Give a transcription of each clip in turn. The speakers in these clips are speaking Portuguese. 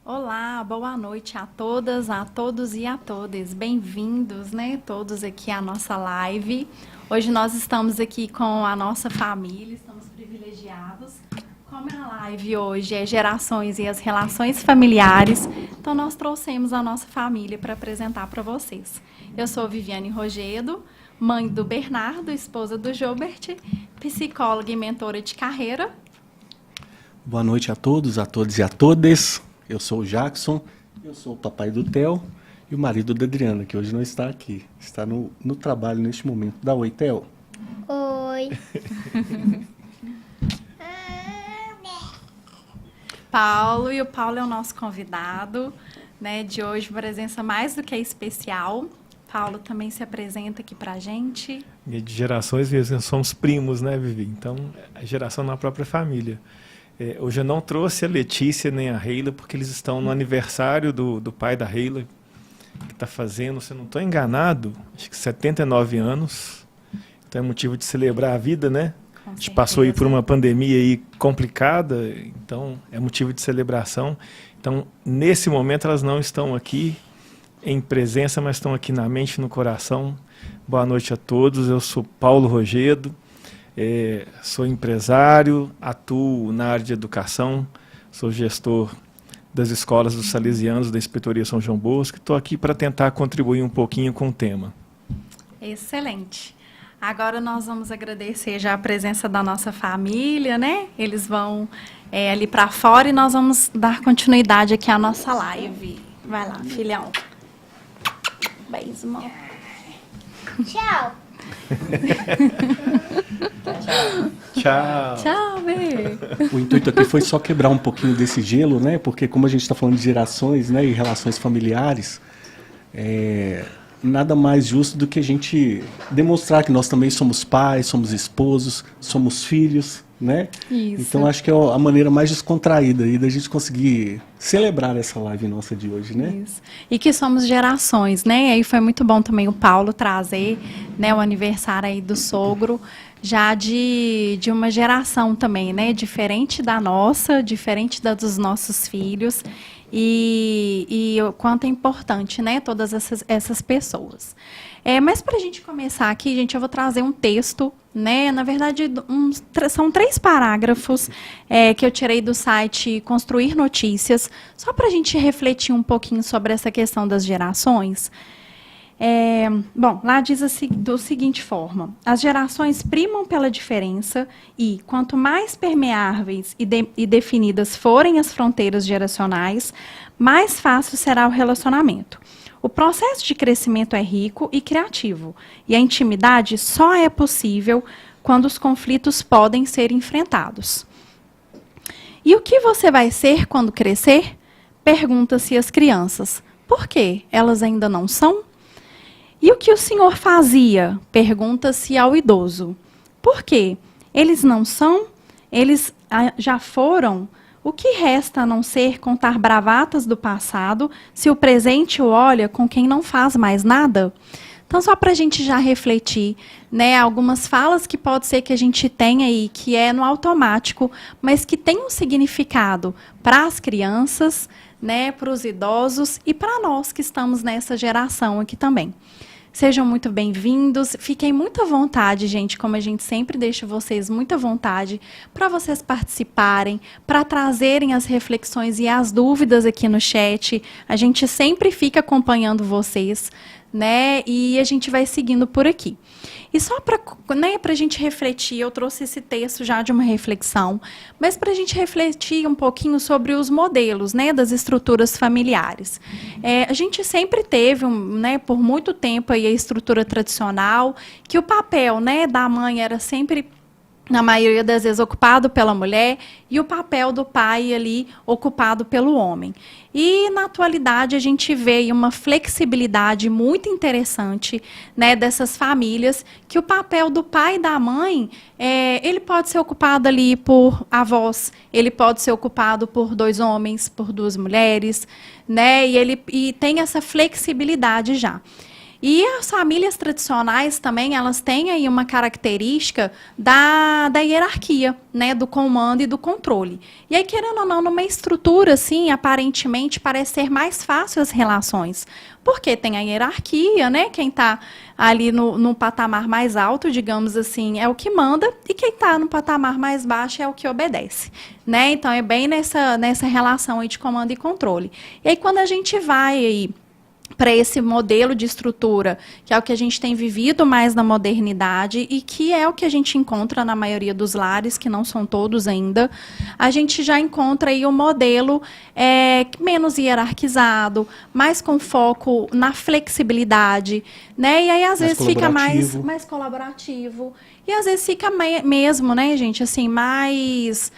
Olá, boa noite a todas, a todos e a todas. Bem-vindos, né, todos aqui à nossa live. Hoje nós estamos aqui com a nossa família, estamos privilegiados. Como a live hoje é Gerações e as Relações Familiares, então nós trouxemos a nossa família para apresentar para vocês. Eu sou Viviane Rogedo, mãe do Bernardo, esposa do Jobert, psicóloga e mentora de carreira. Boa noite a todos e a todas. Eu sou o Jackson, eu sou o papai do Theo e o marido da Adriana, que hoje não está aqui. Está no trabalho neste momento. Dá oi, Theo. Oi. Paulo, e o Paulo é o nosso convidado, né, de hoje, presença mais do que especial. Paulo também se apresenta aqui pra gente. E de gerações, nós somos primos, né, Vivi? Então, a geração na própria família. Hoje eu não trouxe a Letícia nem a Reila, porque eles estão no aniversário do pai da Reila, que está fazendo, se eu não estou enganado, acho que 79 anos. Então é motivo de celebrar a vida, né? Com a gente certeza. passou aí por uma pandemia aí complicada, então é motivo de celebração. Então, nesse momento, elas não estão aqui em presença, mas estão aqui na mente e no coração. Boa noite a todos, eu sou Paulo Rogedo. Sou empresário, atuo na área de educação, sou gestor das escolas dos Salesianos da Inspetoria São João Bosco. Estou aqui para tentar contribuir um pouquinho com o tema. Excelente. Agora nós vamos agradecer já a presença da nossa família, né? Eles vão ali para fora e nós vamos dar continuidade aqui à nossa live. Vai lá, filhão. Beijo, mão. Tchau. Tchau. Tchau, bê. O intuito aqui foi só quebrar um pouquinho desse gelo, né? Porque como a gente está falando de gerações, né, e relações familiares, nada mais justo do que a gente demonstrar que nós também somos pais, somos esposos, somos filhos, né? Isso. Então acho que é a maneira mais descontraída aí da gente conseguir celebrar essa live nossa de hoje, né? Isso. E que somos gerações, né? E aí foi muito bom também o Paulo trazer, né, o aniversário aí do sogro, já de uma geração também, né? Diferente da nossa, diferente da dos nossos filhos. E o quanto é importante, né? Todas essas pessoas. Mas para a gente começar aqui, gente, eu vou trazer um texto, né? Na verdade, são 3 parágrafos que eu tirei do site Construir Notícias, só para a gente refletir um pouquinho sobre essa questão das gerações. Bom, lá diz da seguinte forma: as gerações primam pela diferença e, quanto mais permeáveis e definidas forem as fronteiras geracionais, mais fácil será o relacionamento. O processo de crescimento é rico e criativo, e a intimidade só é possível quando os conflitos podem ser enfrentados. E o que você vai ser quando crescer? Pergunta-se as crianças. Por quê? Elas ainda não são? E o que o senhor fazia? Pergunta-se ao idoso. Por quê? Eles não são? Eles já foram? O que resta a não ser contar bravatas do passado, se o presente o olha com quem não faz mais nada? Então, só para a gente já refletir, né, algumas falas que pode ser que a gente tenha aí, que é no automático, mas que tem um significado para as crianças, né, para os idosos e para nós que estamos nessa geração aqui também. Sejam muito bem-vindos. Fiquem muito à vontade, gente, como a gente sempre deixa vocês muito à vontade, para vocês participarem, para trazerem as reflexões e as dúvidas aqui no chat. A gente sempre fica acompanhando vocês, né? E a gente vai seguindo por aqui. E só para, né, a gente refletir, eu trouxe esse texto já de uma reflexão, mas para a gente refletir um pouquinho sobre os modelos, né, das estruturas familiares. A gente sempre teve, né, por muito tempo aí a estrutura tradicional, que o papel, né, da mãe era sempre, na maioria das vezes, ocupado pela mulher, e o papel do pai ali ocupado pelo homem. E, na atualidade, a gente vê uma flexibilidade muito interessante, né, dessas famílias, que o papel do pai e da mãe, ele pode ser ocupado ali por avós, ele pode ser ocupado por 2 homens, por 2 mulheres, né, e tem essa flexibilidade já. E as famílias tradicionais também, elas têm aí uma característica da hierarquia, né, do comando e do controle. E aí, querendo ou não, numa estrutura assim, aparentemente parece ser mais fácil as relações, porque tem a hierarquia, né, quem está ali no patamar mais alto, digamos assim, é o que manda, e quem está no patamar mais baixo é o que obedece, né? Então, é bem nessa relação aí de comando e controle. E aí, quando a gente vai aí para esse modelo de estrutura, que é o que a gente tem vivido mais na modernidade e que é o que a gente encontra na maioria dos lares, que não são todos ainda, a gente já encontra aí um modelo menos hierarquizado, mais com foco na flexibilidade, né? E aí às vezes fica mais colaborativo e às vezes fica mesmo, né, gente, assim, mais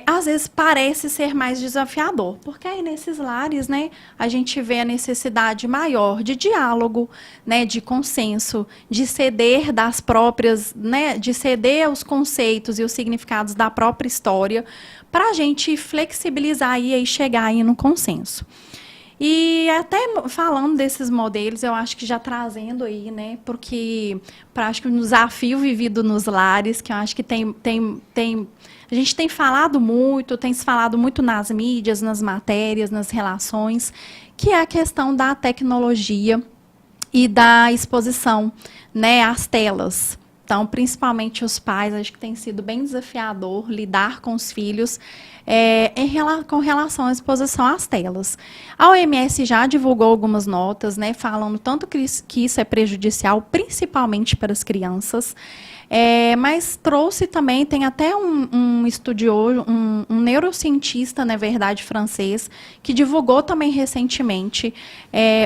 às vezes parece ser mais desafiador, porque aí nesses lares, né, a gente vê a necessidade maior de diálogo, né, de consenso, de ceder das próprias, né, de ceder os conceitos e os significados da própria história, para a gente flexibilizar e chegar aí no consenso. E até falando desses modelos, eu acho que já trazendo aí, né, porque acho que um desafio vivido nos lares, que eu acho que a gente tem falado muito, tem se falado muito nas mídias, nas matérias, nas relações, que é a questão da tecnologia e da exposição, né, às telas. Então, principalmente os pais, acho que tem sido bem desafiador lidar com os filhos com relação à exposição às telas. A OMS já divulgou algumas notas, né, falando tanto que isso é prejudicial, principalmente para as crianças, mas trouxe também, tem até um estudioso, um neurocientista, na verdade, francês, que divulgou também recentemente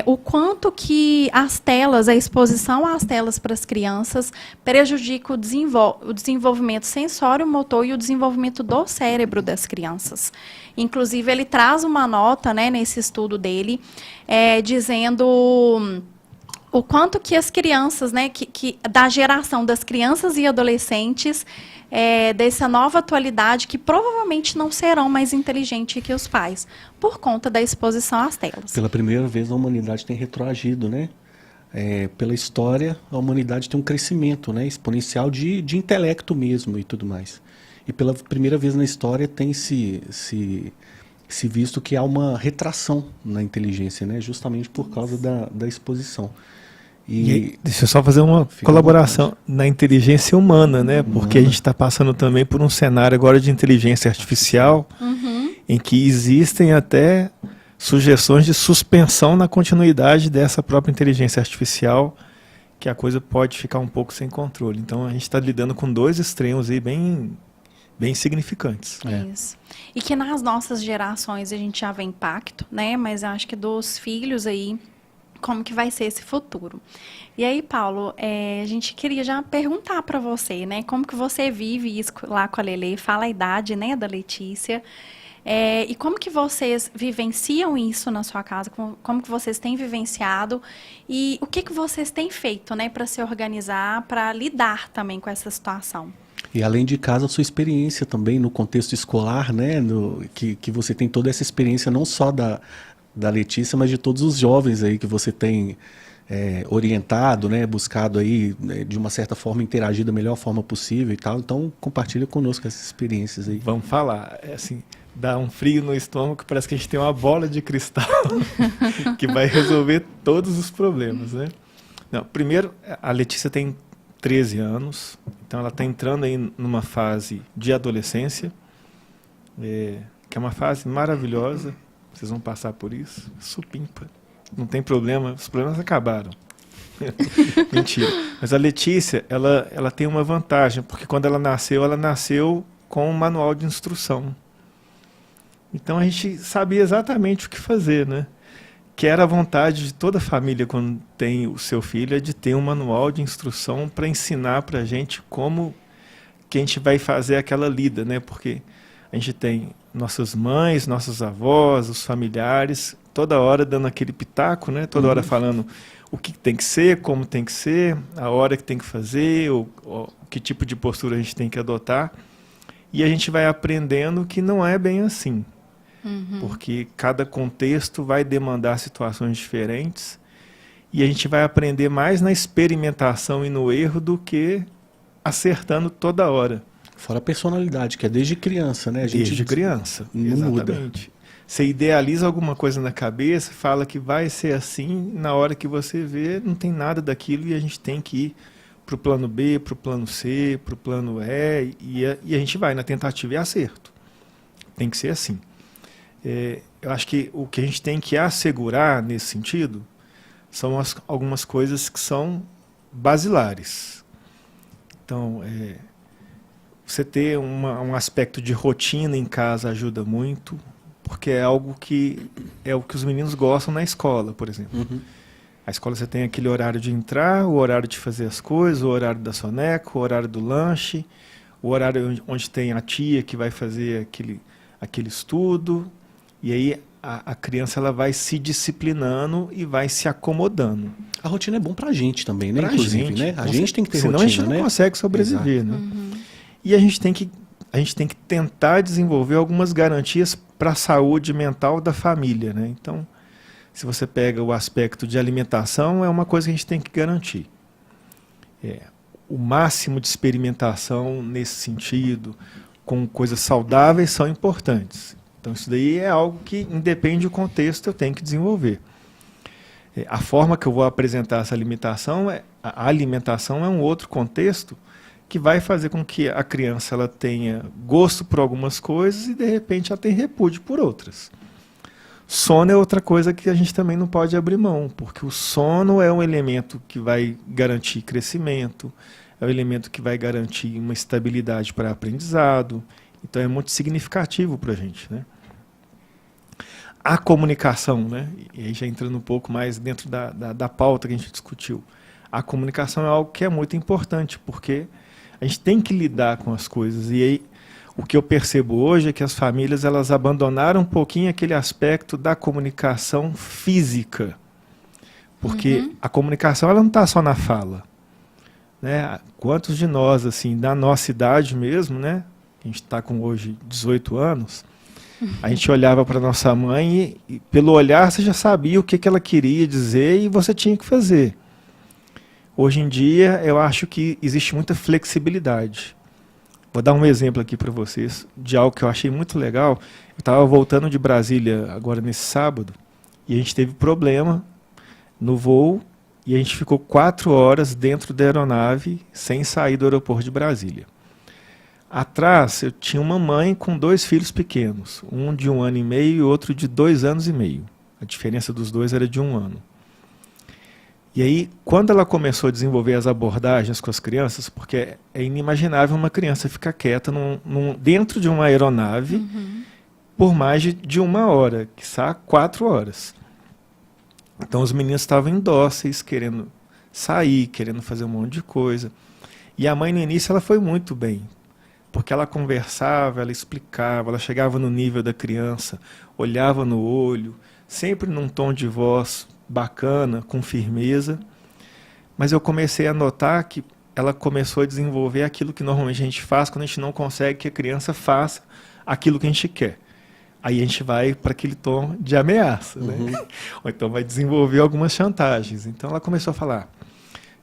o quanto que as telas, a exposição às telas para as crianças prejudica o desenvolvimento sensório-motor e o desenvolvimento do cérebro das crianças. Inclusive, ele traz uma nota, né, nesse estudo dele, dizendo o quanto que as crianças, né, da geração das crianças e adolescentes, dessa nova atualidade, que provavelmente não serão mais inteligentes que os pais, por conta da exposição às telas. Pela primeira vez a humanidade tem retroagido, né? Pela história, a humanidade tem um crescimento, né, exponencial de intelecto mesmo e tudo mais. E pela primeira vez na história tem se visto que há uma retração na inteligência, né, justamente por causa da exposição. E deixa eu só fazer uma colaboração na inteligência humana, né? Porque a gente está passando também por um cenário agora de inteligência artificial, em que existem até sugestões de suspensão na continuidade dessa própria inteligência artificial, que a coisa pode ficar um pouco sem controle. Então a gente está lidando com dois extremos aí bem significantes. Isso. E que nas nossas gerações a gente já vê impacto, né? Mas eu acho que dos filhos aí, como que vai ser esse futuro. E aí, Paulo, a gente queria já perguntar para você, né, como que você vive isso lá com a Lelê, fala a idade, né, da Letícia, e como que vocês vivenciam isso na sua casa, como que vocês têm vivenciado e o que vocês têm feito, né, para se organizar, para lidar também com essa situação. E além de casa, a sua experiência também no contexto escolar, né, que você tem toda essa experiência não só da Letícia, mas de todos os jovens aí que você tem orientado, né, buscado aí, de uma certa forma, interagir da melhor forma possível e tal. Então, compartilha conosco essas experiências aí. Vamos falar, assim, dá um frio no estômago, parece que a gente tem uma bola de cristal que vai resolver todos os problemas, né? Não, primeiro, a Letícia tem 13 anos, então ela está entrando aí numa fase de adolescência, que é uma fase maravilhosa. Vocês vão passar por isso, supimpa, não tem problema, os problemas acabaram. Mentira. Mas a Letícia, ela tem uma vantagem, porque quando ela nasceu com um manual de instrução. Então a gente sabia exatamente o que fazer, né? Que era a vontade de toda família, quando tem o seu filho, é de ter um manual de instrução para ensinar para a gente como que a gente vai fazer aquela lida, né? Porque a gente tem nossas mães, nossos avós, os familiares, toda hora dando aquele pitaco, né? Toda hora falando o que tem que ser, como tem que ser, a hora que tem que fazer, que tipo de postura a gente tem que adotar. E a gente vai aprendendo que não é bem assim. Porque cada contexto vai demandar situações diferentes e a gente vai aprender mais na experimentação e no erro do que acertando toda hora. Fora a personalidade, que é desde criança, né? A gente Desde criança, não muda. exatamente. Você idealiza alguma coisa na cabeça, fala que vai ser assim, na hora que você vê, não tem nada daquilo e a gente tem que ir para o plano B, para o plano C, para o plano E, e a gente vai na tentativa e acerto. Tem que ser assim. Eu acho que o que a gente tem que assegurar nesse sentido são algumas coisas que são basilares. Então, você ter um aspecto de rotina em casa ajuda muito, porque é algo que é o que os meninos gostam na escola, por exemplo. Uhum. A escola você tem aquele horário de entrar, o horário de fazer as coisas, o horário da soneca, o horário do lanche, o horário onde tem a tia que vai fazer aquele estudo, e aí a criança ela vai se disciplinando e vai se acomodando. A rotina é bom pra gente também, né? Pra Inclusive, gente, né? A gente tem que ter senão rotina, a gente não né? consegue sobreviver, né? E a gente tem que tentar desenvolver algumas garantias para a saúde mental da família, né? Então, se você pega o aspecto de alimentação, é uma coisa que a gente tem que garantir. O máximo de experimentação nesse sentido, com coisas saudáveis, são importantes. Então, isso daí é algo que, independe do contexto, eu tenho que desenvolver. A forma que eu vou apresentar essa alimentação, a alimentação é um outro contexto que vai fazer com que a criança ela tenha gosto por algumas coisas e, de repente, ela tenha repúdio por outras. Sono é outra coisa que a gente também não pode abrir mão, porque o sono é um elemento que vai garantir crescimento, é um elemento que vai garantir uma estabilidade para aprendizado, então é muito significativo para a gente, né? A comunicação, né? E aí já entrando um pouco mais dentro da pauta que a gente discutiu, a comunicação é algo que é muito importante, porque a gente tem que lidar com as coisas, e aí o que eu percebo hoje é que as famílias elas abandonaram um pouquinho aquele aspecto da comunicação física. Porque a comunicação ela não está só na fala. Né? Quantos de nós, assim, da nossa idade mesmo, né? A gente está com hoje 18 anos, a gente olhava para nossa mãe e pelo olhar você já sabia o que ela queria dizer e você tinha que fazer. Hoje em dia eu acho que existe muita flexibilidade. Vou dar um exemplo aqui para vocês de algo que eu achei muito legal. Eu estava voltando de Brasília agora nesse sábado e a gente teve problema no voo e a gente ficou 4 horas dentro da aeronave sem sair do aeroporto de Brasília. Atrás eu tinha uma mãe com 2 filhos pequenos, um de 1 ano e meio e outro de 2 anos e meio. A diferença dos dois era de 1 ano. E aí, quando ela começou a desenvolver as abordagens com as crianças, porque é inimaginável uma criança ficar quieta dentro de uma aeronave por mais de 1 hora, quiçá 4 horas. Então os meninos estavam indóceis, querendo sair, querendo fazer um monte de coisa. E a mãe no início ela foi muito bem, porque ela conversava, ela explicava, ela chegava no nível da criança, olhava no olho, sempre num tom de voz bacana, com firmeza, mas eu comecei a notar que ela começou a desenvolver aquilo que normalmente a gente faz quando a gente não consegue que a criança faça aquilo que a gente quer. Aí a gente vai para aquele tom de ameaça, né? Ou então vai desenvolver algumas chantagens. Então ela começou a falar,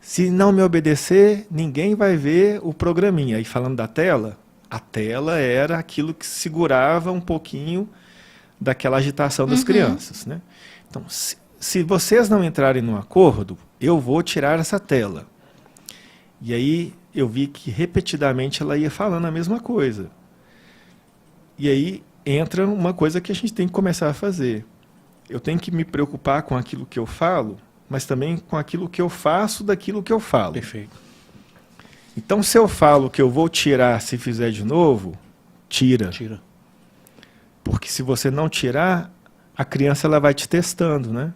se não me obedecer, ninguém vai ver o programinha. Aí falando da tela, a tela era aquilo que segurava um pouquinho daquela agitação das crianças, né? Então, se vocês não entrarem num acordo, eu vou tirar essa tela. E aí eu vi que repetidamente ela ia falando a mesma coisa. E aí entra uma coisa que a gente tem que começar a fazer. Eu tenho que me preocupar com aquilo que eu falo, mas também com aquilo que eu faço daquilo que eu falo. Perfeito. Então, se eu falo que eu vou tirar se fizer de novo, tira. Tira. Porque se você não tirar, a criança ela vai te testando, né?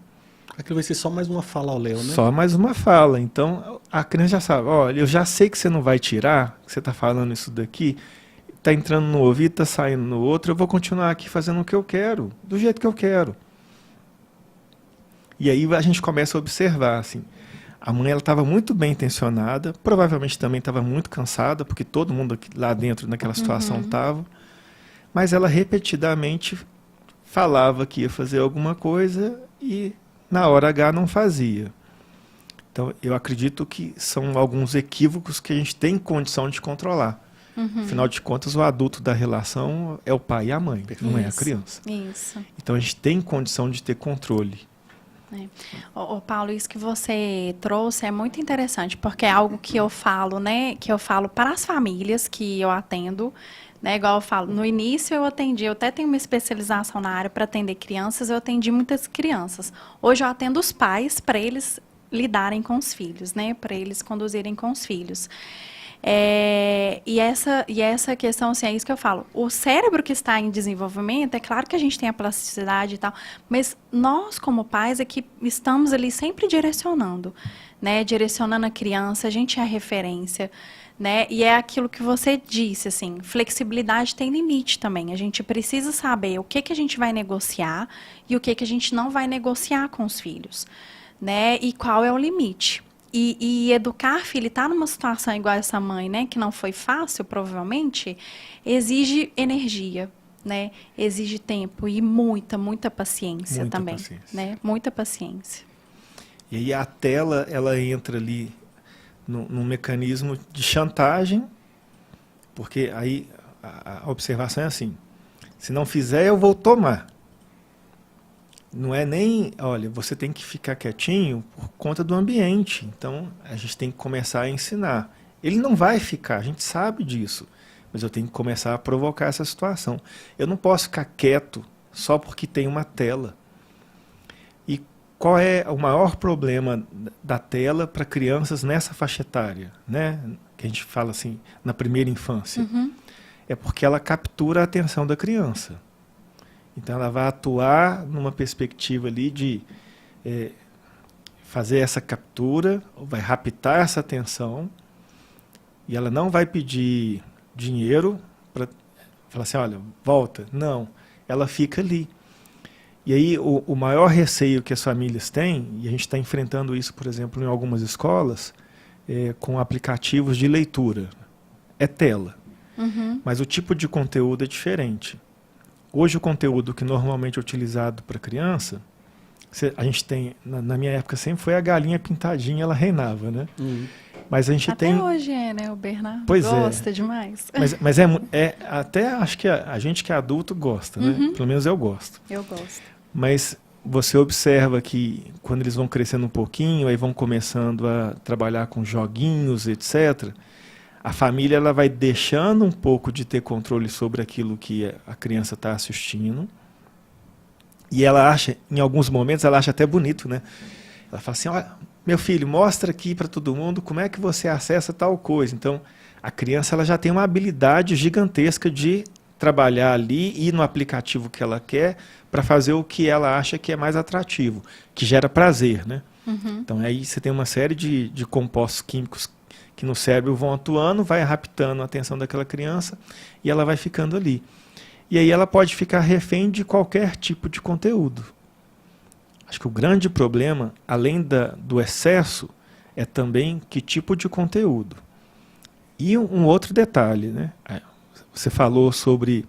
Aquilo vai ser só mais uma fala ao Léo, né? Só mais uma fala. Então, a criança já sabe, olha, eu já sei que você não vai tirar, que você está falando isso daqui, está entrando no ouvido, está saindo no outro, eu vou continuar aqui fazendo o que eu quero, do jeito que eu quero. E aí a gente começa a observar, assim, a mãe ela estava muito bem intencionada, provavelmente também estava muito cansada, porque todo mundo aqui, lá dentro naquela situação estava, mas ela repetidamente falava que ia fazer alguma coisa e na hora H não fazia. Então, eu acredito que são alguns equívocos que a gente tem condição de controlar. Afinal de contas, o adulto da relação é o pai e a mãe, não é a criança. Isso. Então, a gente tem condição de ter controle. Ô, Paulo, isso que você trouxe é muito interessante, porque é algo que eu falo, né? Que eu falo para as famílias que eu atendo, né? Igual eu falo, no início eu até tenho uma especialização na área para atender crianças, eu atendi muitas crianças. Hoje eu atendo os pais para eles lidarem com os filhos, né? Para eles conduzirem com os filhos. E essa questão, assim, é isso que eu falo. O cérebro que está em desenvolvimento, é claro que a gente tem a plasticidade e tal, mas nós, como pais, é que estamos ali sempre direcionando, né? Direcionando a criança, a gente é a referência, né? E é aquilo que você disse, assim, flexibilidade tem limite também. A gente precisa saber o que a gente vai negociar e o que a gente não vai negociar com os filhos, né? E qual é o limite. E educar filho, estar numa situação igual essa mãe, né, que não foi fácil, provavelmente, exige energia, né, exige tempo e muita paciência também, né, muita paciência. E aí a tela, ela entra ali num mecanismo de chantagem, porque aí a observação é assim, se não fizer, eu vou tomar. Não é nem, olha, você tem que ficar quietinho por conta do ambiente. Então, a gente tem que começar a ensinar. Ele não vai ficar, a gente sabe disso. Mas eu tenho que começar a provocar essa situação. Eu não posso ficar quieto só porque tem uma tela. E qual é o maior problema da tela para crianças nessa faixa etária, né? Que a gente fala assim, na primeira infância. É porque ela captura a atenção da criança. Então, ela vai atuar numa perspectiva ali de fazer essa captura, vai raptar essa atenção, e ela não vai pedir dinheiro para falar assim, olha, volta. Não, ela fica ali. E aí, o maior receio que as famílias têm, e a gente está enfrentando isso, por exemplo, em algumas escolas, com aplicativos de leitura, é tela. Mas o tipo de conteúdo é diferente. Hoje o conteúdo que normalmente é utilizado para criança, a gente tem, na minha época sempre foi a galinha pintadinha, ela reinava, né? Mas a gente até tem... hoje né, o Bernardo pois gosta demais. Mas até acho que a gente que é adulto gosta, né? Pelo menos eu gosto. Eu gosto. Mas você observa que quando eles vão crescendo um pouquinho, aí vão começando a trabalhar com joguinhos, etc., a família ela vai deixando um pouco de ter controle sobre aquilo que a criança está assistindo. E ela acha, em alguns momentos, ela acha até bonito, né? Ela fala assim, olha, meu filho, mostra aqui para todo mundo como é que você acessa tal coisa. Então, a criança ela já tem uma habilidade gigantesca de trabalhar ali e ir no aplicativo que ela quer para fazer o que ela acha que é mais atrativo, que gera prazer, né? Então, aí você tem uma série de compostos químicos que no cérebro vão atuando, vai raptando a atenção daquela criança e ela vai ficando ali. E aí ela pode ficar refém de qualquer tipo de conteúdo. Acho que o grande problema, além do excesso, é também que tipo de conteúdo. E um outro detalhe, né? Você falou sobre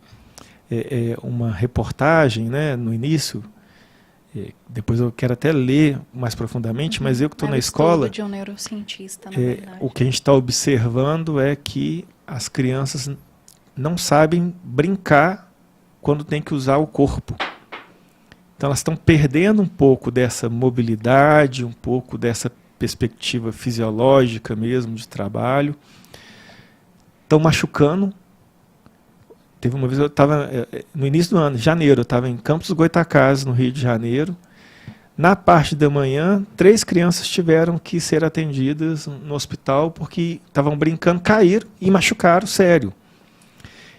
uma reportagem, né, no início. Depois eu quero até ler mais profundamente, mas eu que estou na escola, de um neurocientista, na verdade. O que a gente está observando é que as crianças não sabem brincar quando tem que usar o corpo. Então elas estão perdendo um pouco dessa mobilidade, um pouco dessa perspectiva fisiológica mesmo de trabalho. Estão machucando. Teve uma vez, eu estava, no início do ano, janeiro, eu estava em Campos dos Goytacazes, no Rio de Janeiro. Na parte da manhã, 3 crianças tiveram que ser atendidas no hospital porque estavam brincando, caíram e machucaram, sério.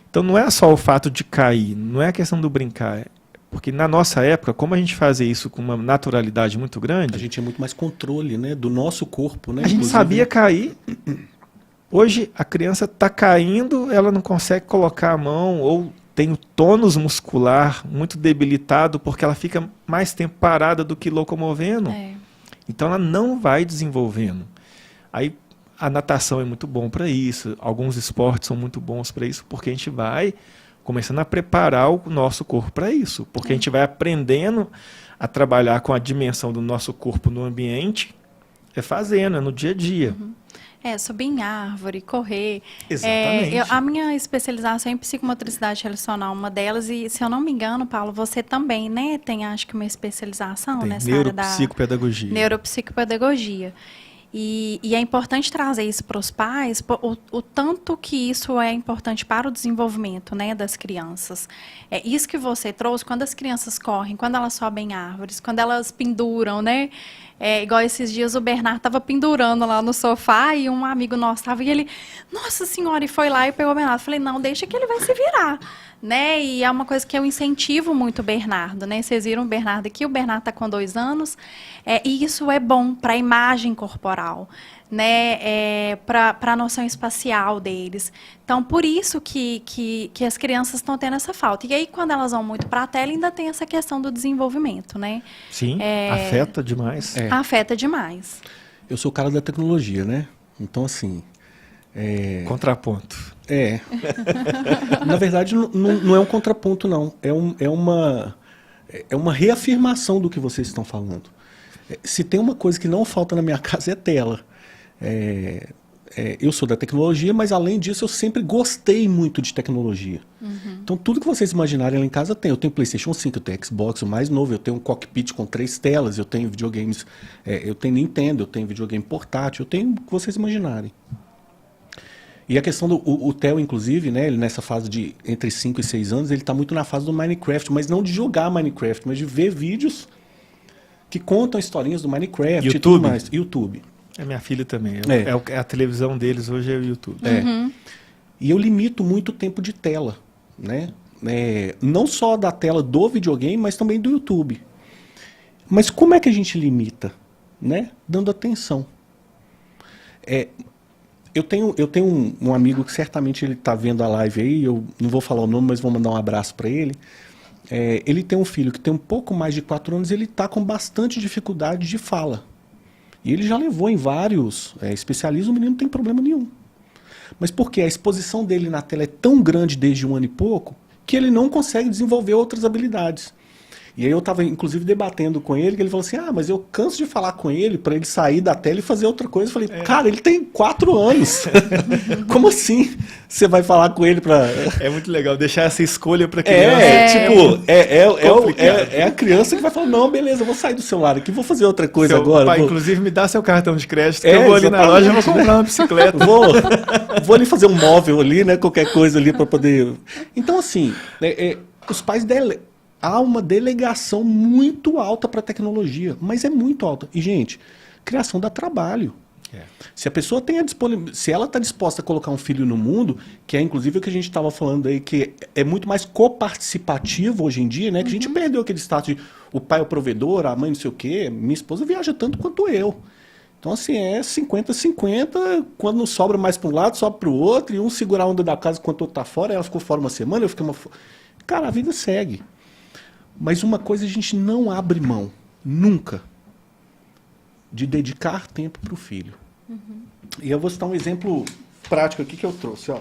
Então não é só o fato de cair, não é a questão do brincar. Porque na nossa época, como a gente fazia isso com uma naturalidade muito grande... A gente tinha muito mais controle, né, do nosso corpo, né? A gente sabia cair. Hoje a criança está caindo, ela não consegue colocar a mão ou tem o tônus muscular muito debilitado porque ela fica mais tempo parada do que locomovendo. Então ela não vai desenvolvendo. Aí a natação é muito bom para isso, alguns esportes são muito bons para isso, porque a gente vai começando a preparar o nosso corpo para isso, porque a gente vai aprendendo a trabalhar com a dimensão do nosso corpo no ambiente É fazendo, é no dia a dia. Subir em árvore, correr. Exatamente. A minha especialização é em psicomotricidade relacional, uma delas, e se eu não me engano, Paulo, você também, né, tem acho que uma especialização Tem nessa área da neuropsicopedagogia. neuropsicopedagogia. E é importante trazer isso para os pais, o tanto que isso é importante para o desenvolvimento, né, das crianças. É isso que você trouxe, quando as crianças correm, quando elas sobem árvores, quando elas penduram, né? Igual esses dias o Bernardo estava pendurando lá no sofá e um amigo nosso estava, e ele, nossa senhora, e foi lá e pegou o Bernardo. Falei, não, deixa que ele vai se virar, né? E é uma coisa que eu incentivo muito o Bernardo, né? Vocês viram o Bernardo aqui, o Bernardo está com 2 anos, e isso é bom para a imagem corporal, né? Para a noção espacial deles. Então, por isso que as crianças estão tendo essa falta. E aí, quando elas vão muito para a tela, ainda tem essa questão do desenvolvimento, né? Sim, afeta demais. Afeta demais. Eu sou o cara da tecnologia, né? Então, assim... Contraponto. Na verdade, não é um contraponto, não. É uma reafirmação do que vocês estão falando. Se tem uma coisa que não falta na minha casa é tela. Eu sou da tecnologia, mas além disso eu sempre gostei muito de tecnologia. Então tudo que vocês imaginarem lá em casa tem. Eu tenho PlayStation 5, eu tenho Xbox, o mais novo, eu tenho um cockpit com 3 telas, eu tenho videogames, eu tenho Nintendo, eu tenho videogame portátil, eu tenho o que vocês imaginarem. E a questão o Theo, inclusive, né, ele nessa fase de entre 5 e 6 anos, ele está muito na fase do Minecraft, mas não de jogar Minecraft, mas de ver vídeos que contam historinhas do Minecraft YouTube? e tudo mais. YouTube. Minha filha também. A televisão deles hoje é o YouTube. E eu limito muito o tempo de tela, né? Não só da tela do videogame, mas também do YouTube. Mas como é que a gente limita? Né? Dando atenção. Eu tenho um amigo que certamente ele está vendo a live aí, eu não vou falar o nome, mas vou mandar um abraço para ele. Ele tem um filho que tem um pouco mais de 4 anos, ele está com bastante dificuldade de fala. E ele já levou em vários especialistas, o menino não tem problema nenhum. Mas porque a exposição dele na tela é tão grande desde 1 ano e pouco, que ele não consegue desenvolver outras habilidades. E aí eu estava, inclusive, debatendo com ele, que ele falou assim, mas eu canso de falar com ele para ele sair da tela e fazer outra coisa. Eu falei, cara, ele tem 4 anos. Como assim você vai falar com ele para... É muito legal deixar essa escolha para criança. É a criança que vai falar, não, beleza, eu vou sair do celular aqui, vou fazer outra coisa agora. Pai, inclusive, me dá seu cartão de crédito, que eu vou ali na loja e vou comprar uma bicicleta. Vou ali fazer um móvel ali, né, qualquer coisa ali para poder... Então, assim, os pais há uma delegação muito alta para a tecnologia, mas é muito alta. E, gente, criação dá trabalho. Se a pessoa tem se ela está disposta a colocar um filho no mundo, que é inclusive o que a gente estava falando aí, que é muito mais coparticipativo hoje em dia, né? Que a gente perdeu aquele status de o pai é o provedor, a mãe não sei o quê. Minha esposa viaja tanto quanto eu. Então, assim, 50-50, quando não sobra mais para um lado, sobra para o outro, e um segurar a onda da casa enquanto o outro está fora, ela ficou fora uma semana, eu fiquei Cara, a vida segue. Mas uma coisa a gente não abre mão, nunca, de dedicar tempo para o filho. E eu vou citar um exemplo prático aqui que eu trouxe. Ó.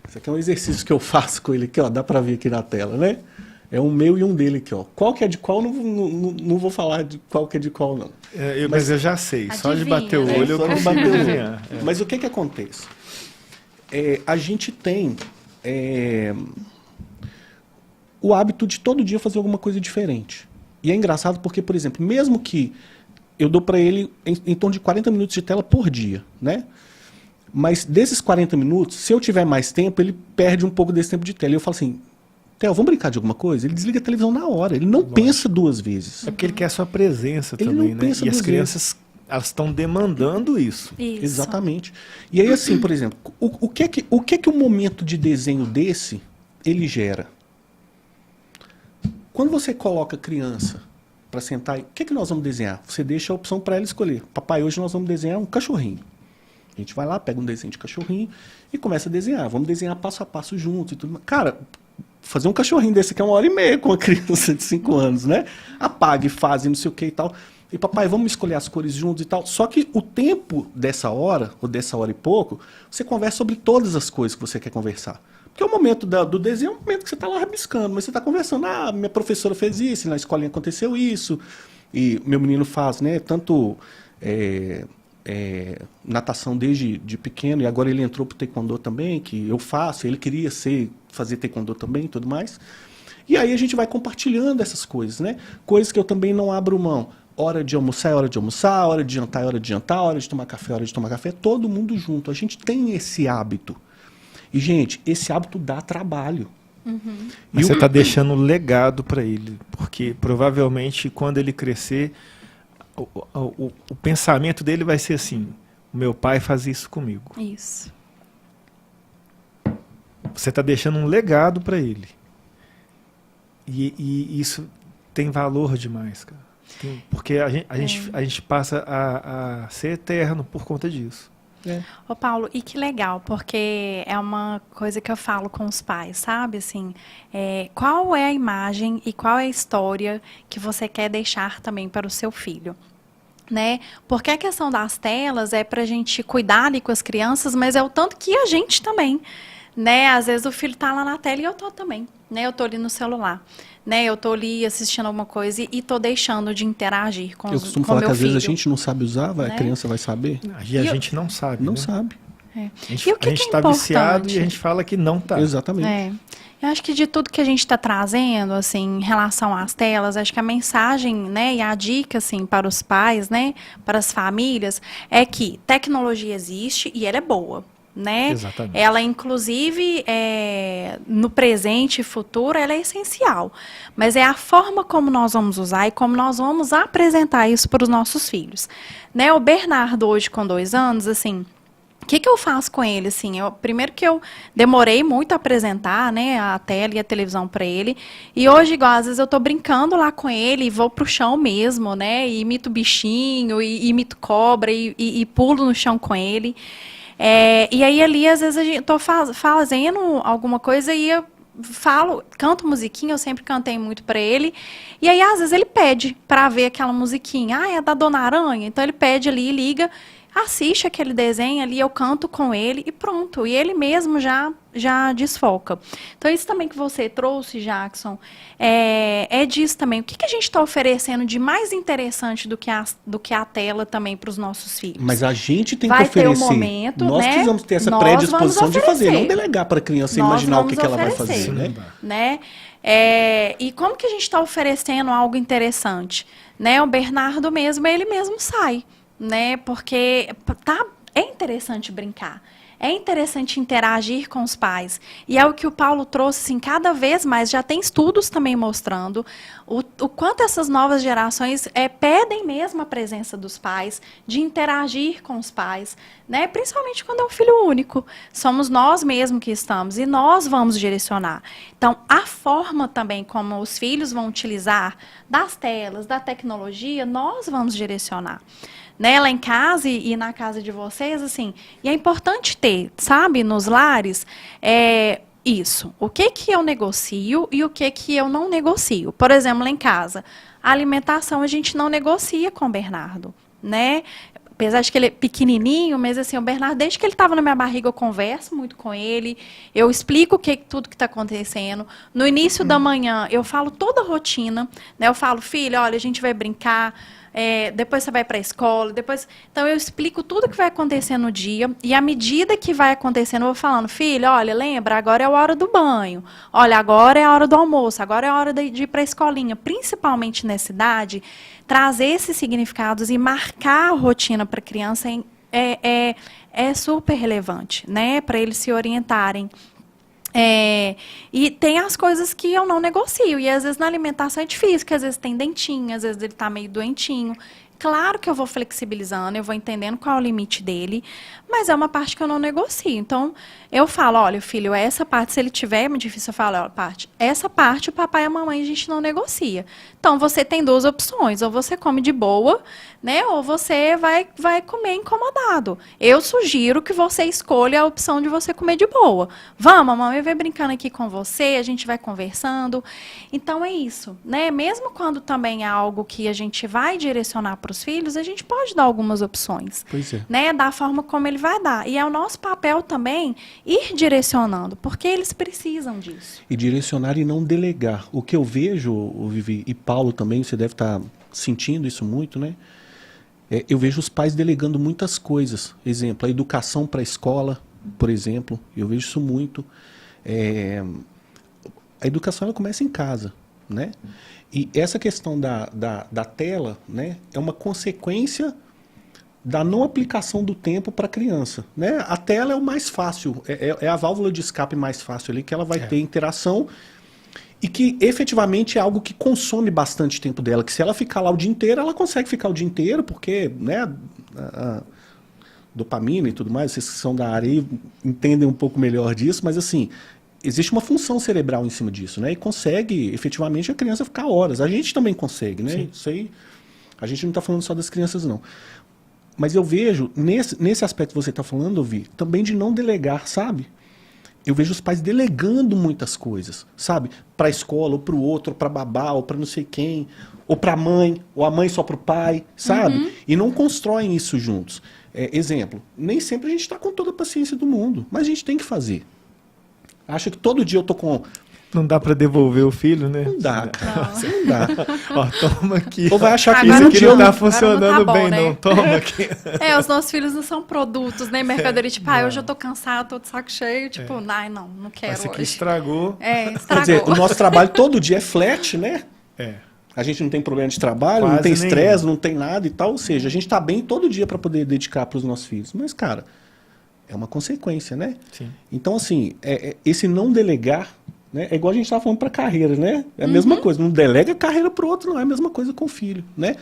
Esse aqui é um exercício que eu faço com ele aqui, ó, dá para ver aqui na tela, né? É um meu e um dele aqui. Ó. Qual que é de qual, não vou falar de qual que é de qual, não. Mas eu já sei, adivinha, só de bater o né? olho eu consigo adivinhar. Mas o que acontece? A gente tem... o hábito de todo dia fazer alguma coisa diferente. E é engraçado porque, por exemplo, mesmo que eu dou para ele em torno de 40 minutos de tela por dia, né? Mas desses 40 minutos, se eu tiver mais tempo, ele perde um pouco desse tempo de tela. E eu falo assim, Theo, vamos brincar de alguma coisa? Ele desliga a televisão na hora, ele não pensa 2 vezes. É porque ele quer a sua presença Ele também, não né? pensa E as 2 crianças, elas estão demandando isso. Isso. Exatamente. E aí, assim, por exemplo, o que é que um momento de desenho desse, ele gera? Quando você coloca a criança para sentar, o que é que nós vamos desenhar? Você deixa a opção para ela escolher. Papai, hoje nós vamos desenhar um cachorrinho. A gente vai lá, pega um desenho de cachorrinho e começa a desenhar. Vamos desenhar passo a passo juntos e tudo. Cara, fazer um cachorrinho desse aqui é 1h30 com uma criança de 5 anos, né? Apague, faz, não sei o que e tal. E papai, vamos escolher as cores juntos e tal. Só que o tempo dessa hora, ou dessa hora e pouco, você conversa sobre todas as coisas que você quer conversar. Porque o momento do desenho é um momento que você está lá rabiscando, mas você está conversando, minha professora fez isso, na escolinha aconteceu isso, e meu menino faz, né, tanto natação desde de pequeno, e agora ele entrou para o taekwondo também, que eu faço, ele queria fazer taekwondo também e tudo mais. E aí a gente vai compartilhando essas coisas, né? Coisas que eu também não abro mão. Hora de almoçar é hora de almoçar, hora de jantar é hora de jantar, hora de tomar café é hora de tomar café, todo mundo junto. A gente tem esse hábito. E, gente, esse hábito dá trabalho. Mas você está deixando um legado para ele, porque provavelmente quando ele crescer, o pensamento dele vai ser assim: o meu pai faz isso comigo. Isso. Você está deixando um legado para ele. E isso tem valor demais, cara. Porque a gente passa a ser eterno por conta disso. Ô Paulo, e que legal, porque é uma coisa que eu falo com os pais, sabe? Assim, qual é a imagem e qual é a história que você quer deixar também para o seu filho? Né? Porque a questão das telas é para a gente cuidar ali com as crianças, mas é o tanto que a gente também, né? Às vezes o filho está lá na tela e eu tô também, né? Eu tô ali no celular, né? Eu tô ali assistindo alguma coisa e tô deixando de interagir com Eu costumo com falar meu que às vezes a filho. gente não sabe usar, Né? a criança vai saber? E a gente não sabe. Não né? sabe. É. A gente E o que que é está viciado importante? e a gente fala que não está. Exatamente. É. Eu acho que de tudo que a gente está trazendo, assim, em relação às telas, acho que a mensagem, né, e a dica, assim, para os pais, né, para as famílias, é que tecnologia existe e ela é boa, né? Exatamente. Ela, inclusive, no presente e futuro, ela é essencial. Mas é a forma como nós vamos usar e como nós vamos apresentar isso para os nossos filhos. Né? O Bernardo, hoje, com 2 anos, assim... O que eu faço com ele, assim? Primeiro que eu demorei muito a apresentar, né, a tela e a televisão para ele. E hoje, igual, às vezes eu tô brincando lá com ele e vou pro chão mesmo, né? E imito bichinho, e imito cobra, e pulo no chão com ele. E aí ali, às vezes, eu tô fazendo alguma coisa e eu canto musiquinha, eu sempre cantei muito para ele. E aí, às vezes, ele pede para ver aquela musiquinha. Ah, é da Dona Aranha? Então ele pede ali, liga, assiste aquele desenho ali, eu canto com ele e pronto. E ele mesmo já desfoca. Então, isso também que você trouxe, Jackson, é disso também. O que a gente está oferecendo de mais interessante do que a tela também para os nossos filhos? Mas a gente tem Vai que oferecer. ter um momento, Nós né? precisamos ter essa Nós predisposição vamos de fazer, oferecer. não delegar para a criança Nós imaginar o vamos que ela vai oferecer. fazer, né? E como que a gente está oferecendo algo interessante? Né? O Bernardo mesmo, ele mesmo sai, né? Porque é interessante brincar. É interessante interagir com os pais. E é o que o Paulo trouxe, assim, cada vez mais. Já tem estudos também mostrando o quanto essas novas gerações pedem mesmo a presença dos pais, de interagir com os pais, né? Principalmente quando é um filho único. Somos nós mesmos que estamos e nós vamos direcionar. Então, a forma também como os filhos vão utilizar das telas, da tecnologia, nós vamos direcionar. Né, lá em casa e na casa de vocês, assim, e é importante ter, sabe, nos lares, isso. O que eu negocio e o que eu não negocio. Por exemplo, lá em casa, a alimentação a gente não negocia com o Bernardo, né? Apesar de que ele é pequenininho, mas assim, o Bernardo, desde que ele estava na minha barriga, eu converso muito com ele, eu explico tudo que está acontecendo. No início da manhã, eu falo toda a rotina, né? Eu falo, filho, olha, a gente vai brincar, depois você vai para a escola, então eu explico tudo que vai acontecer no dia, e à medida que vai acontecendo, eu vou falando, filho, olha, lembra, agora é a hora do banho, olha, agora é a hora do almoço, agora é a hora de ir para a escolinha, principalmente nessa idade, trazer esses significados e marcar a rotina para a criança é super relevante, né, para eles se orientarem. E tem as coisas que eu não negocio. E às vezes na alimentação é difícil, porque às vezes tem dentinho, às vezes ele está meio doentinho. Claro que eu vou flexibilizando, eu vou entendendo qual é o limite dele, mas é uma parte que eu não negocio. Então, eu falo, olha, filho, essa parte, se ele tiver muito difícil, eu falo, olha, essa parte o papai e a mamãe a gente não negocia. Então, você tem 2 opções, ou você come de boa, né, ou você vai comer incomodado. Eu sugiro que você escolha a opção de você comer de boa. Vamos, a mamãe vai brincando aqui com você, a gente vai conversando. Então, é isso, né? Mesmo quando também é algo que a gente vai direcionar para os filhos, a gente pode dar algumas opções. Pois é. Né, da forma como ele vai dar. E é o nosso papel também ir direcionando, porque eles precisam disso. E direcionar e não delegar. O que eu vejo, Vivi, e Paulo também, você deve estar sentindo isso muito, né? Eu vejo os pais delegando muitas coisas. Exemplo, a educação para a escola, por exemplo. Eu vejo isso muito. A educação ela começa em casa, né? E essa questão da tela, né, é uma consequência da não aplicação do tempo para a criança, né? A tela é o mais fácil, é a válvula de escape mais fácil ali, que ela vai ter interação e que efetivamente é algo que consome bastante tempo dela, que se ela ficar lá o dia inteiro, ela consegue ficar o dia inteiro, porque, né, a dopamina e tudo mais, vocês que são da área aí entendem um pouco melhor disso, mas assim, existe uma função cerebral em cima disso, né? E consegue, efetivamente, a criança ficar horas. A gente também consegue, né? Sim. Isso aí, a gente não está falando só das crianças, não. Mas eu vejo, nesse aspecto que você está falando, Vi, também de não delegar, sabe? Eu vejo os pais delegando muitas coisas, sabe? Para a escola, ou para o outro, ou para babá, ou para não sei quem, ou para a mãe, ou a mãe só para o pai, sabe? E não constroem isso juntos. Exemplo, nem sempre a gente está com toda a paciência do mundo, mas a gente tem que fazer. Acho que todo dia eu tô com... Não dá para devolver o filho, né? Não dá, cara. Você não dá. Ó, toma aqui. Ou vai achar que Isso Agora aqui dia não tá agora funcionando não tá bom, bem, né? não. Toma aqui. Os nossos filhos não são produtos, né? Mercadoria, tipo, hoje eu tô cansado, tô de saco cheio, tipo, não quero Esse aqui hoje. estragou. Quer Estragou. dizer, o nosso trabalho todo dia é flat, né? É. A gente não tem problema de trabalho, não Quase tem nenhum. estresse, não tem nada e tal. Ou seja, a gente tá bem todo dia para poder dedicar para os nossos filhos. Mas, cara, é uma consequência, né? Sim. Então, assim, esse não delegar, né? É igual a gente estava falando para carreira, né? É a mesma coisa. Não delega a carreira para o outro, não é a mesma coisa com o filho, né?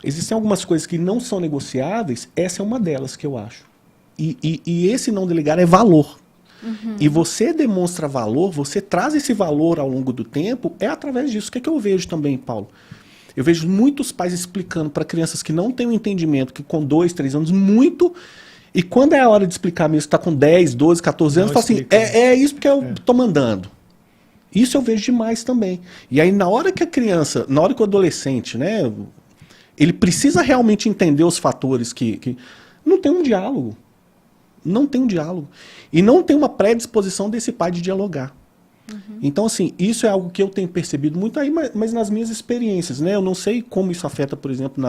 Existem algumas coisas que não são negociáveis, essa é uma delas que eu acho. E esse não delegar é valor. E você demonstra valor, você traz esse valor ao longo do tempo, é através disso. O que é que eu vejo também, Paulo? Eu vejo muitos pais explicando para crianças que não têm um entendimento, que com 2, 3 anos, muito... E quando é a hora de explicar mesmo, está com 10, 12, 14 anos, Não fala assim, explica. é isso porque eu tô mandando. Isso eu vejo demais também. E aí na hora que a criança, na hora que o adolescente, né, ele precisa realmente entender os fatores que não tem um diálogo. Não tem um diálogo. E não tem uma predisposição desse pai de dialogar. Então, assim, isso é algo que eu tenho percebido muito aí, mas nas minhas experiências, né? Eu não sei como isso afeta, por exemplo,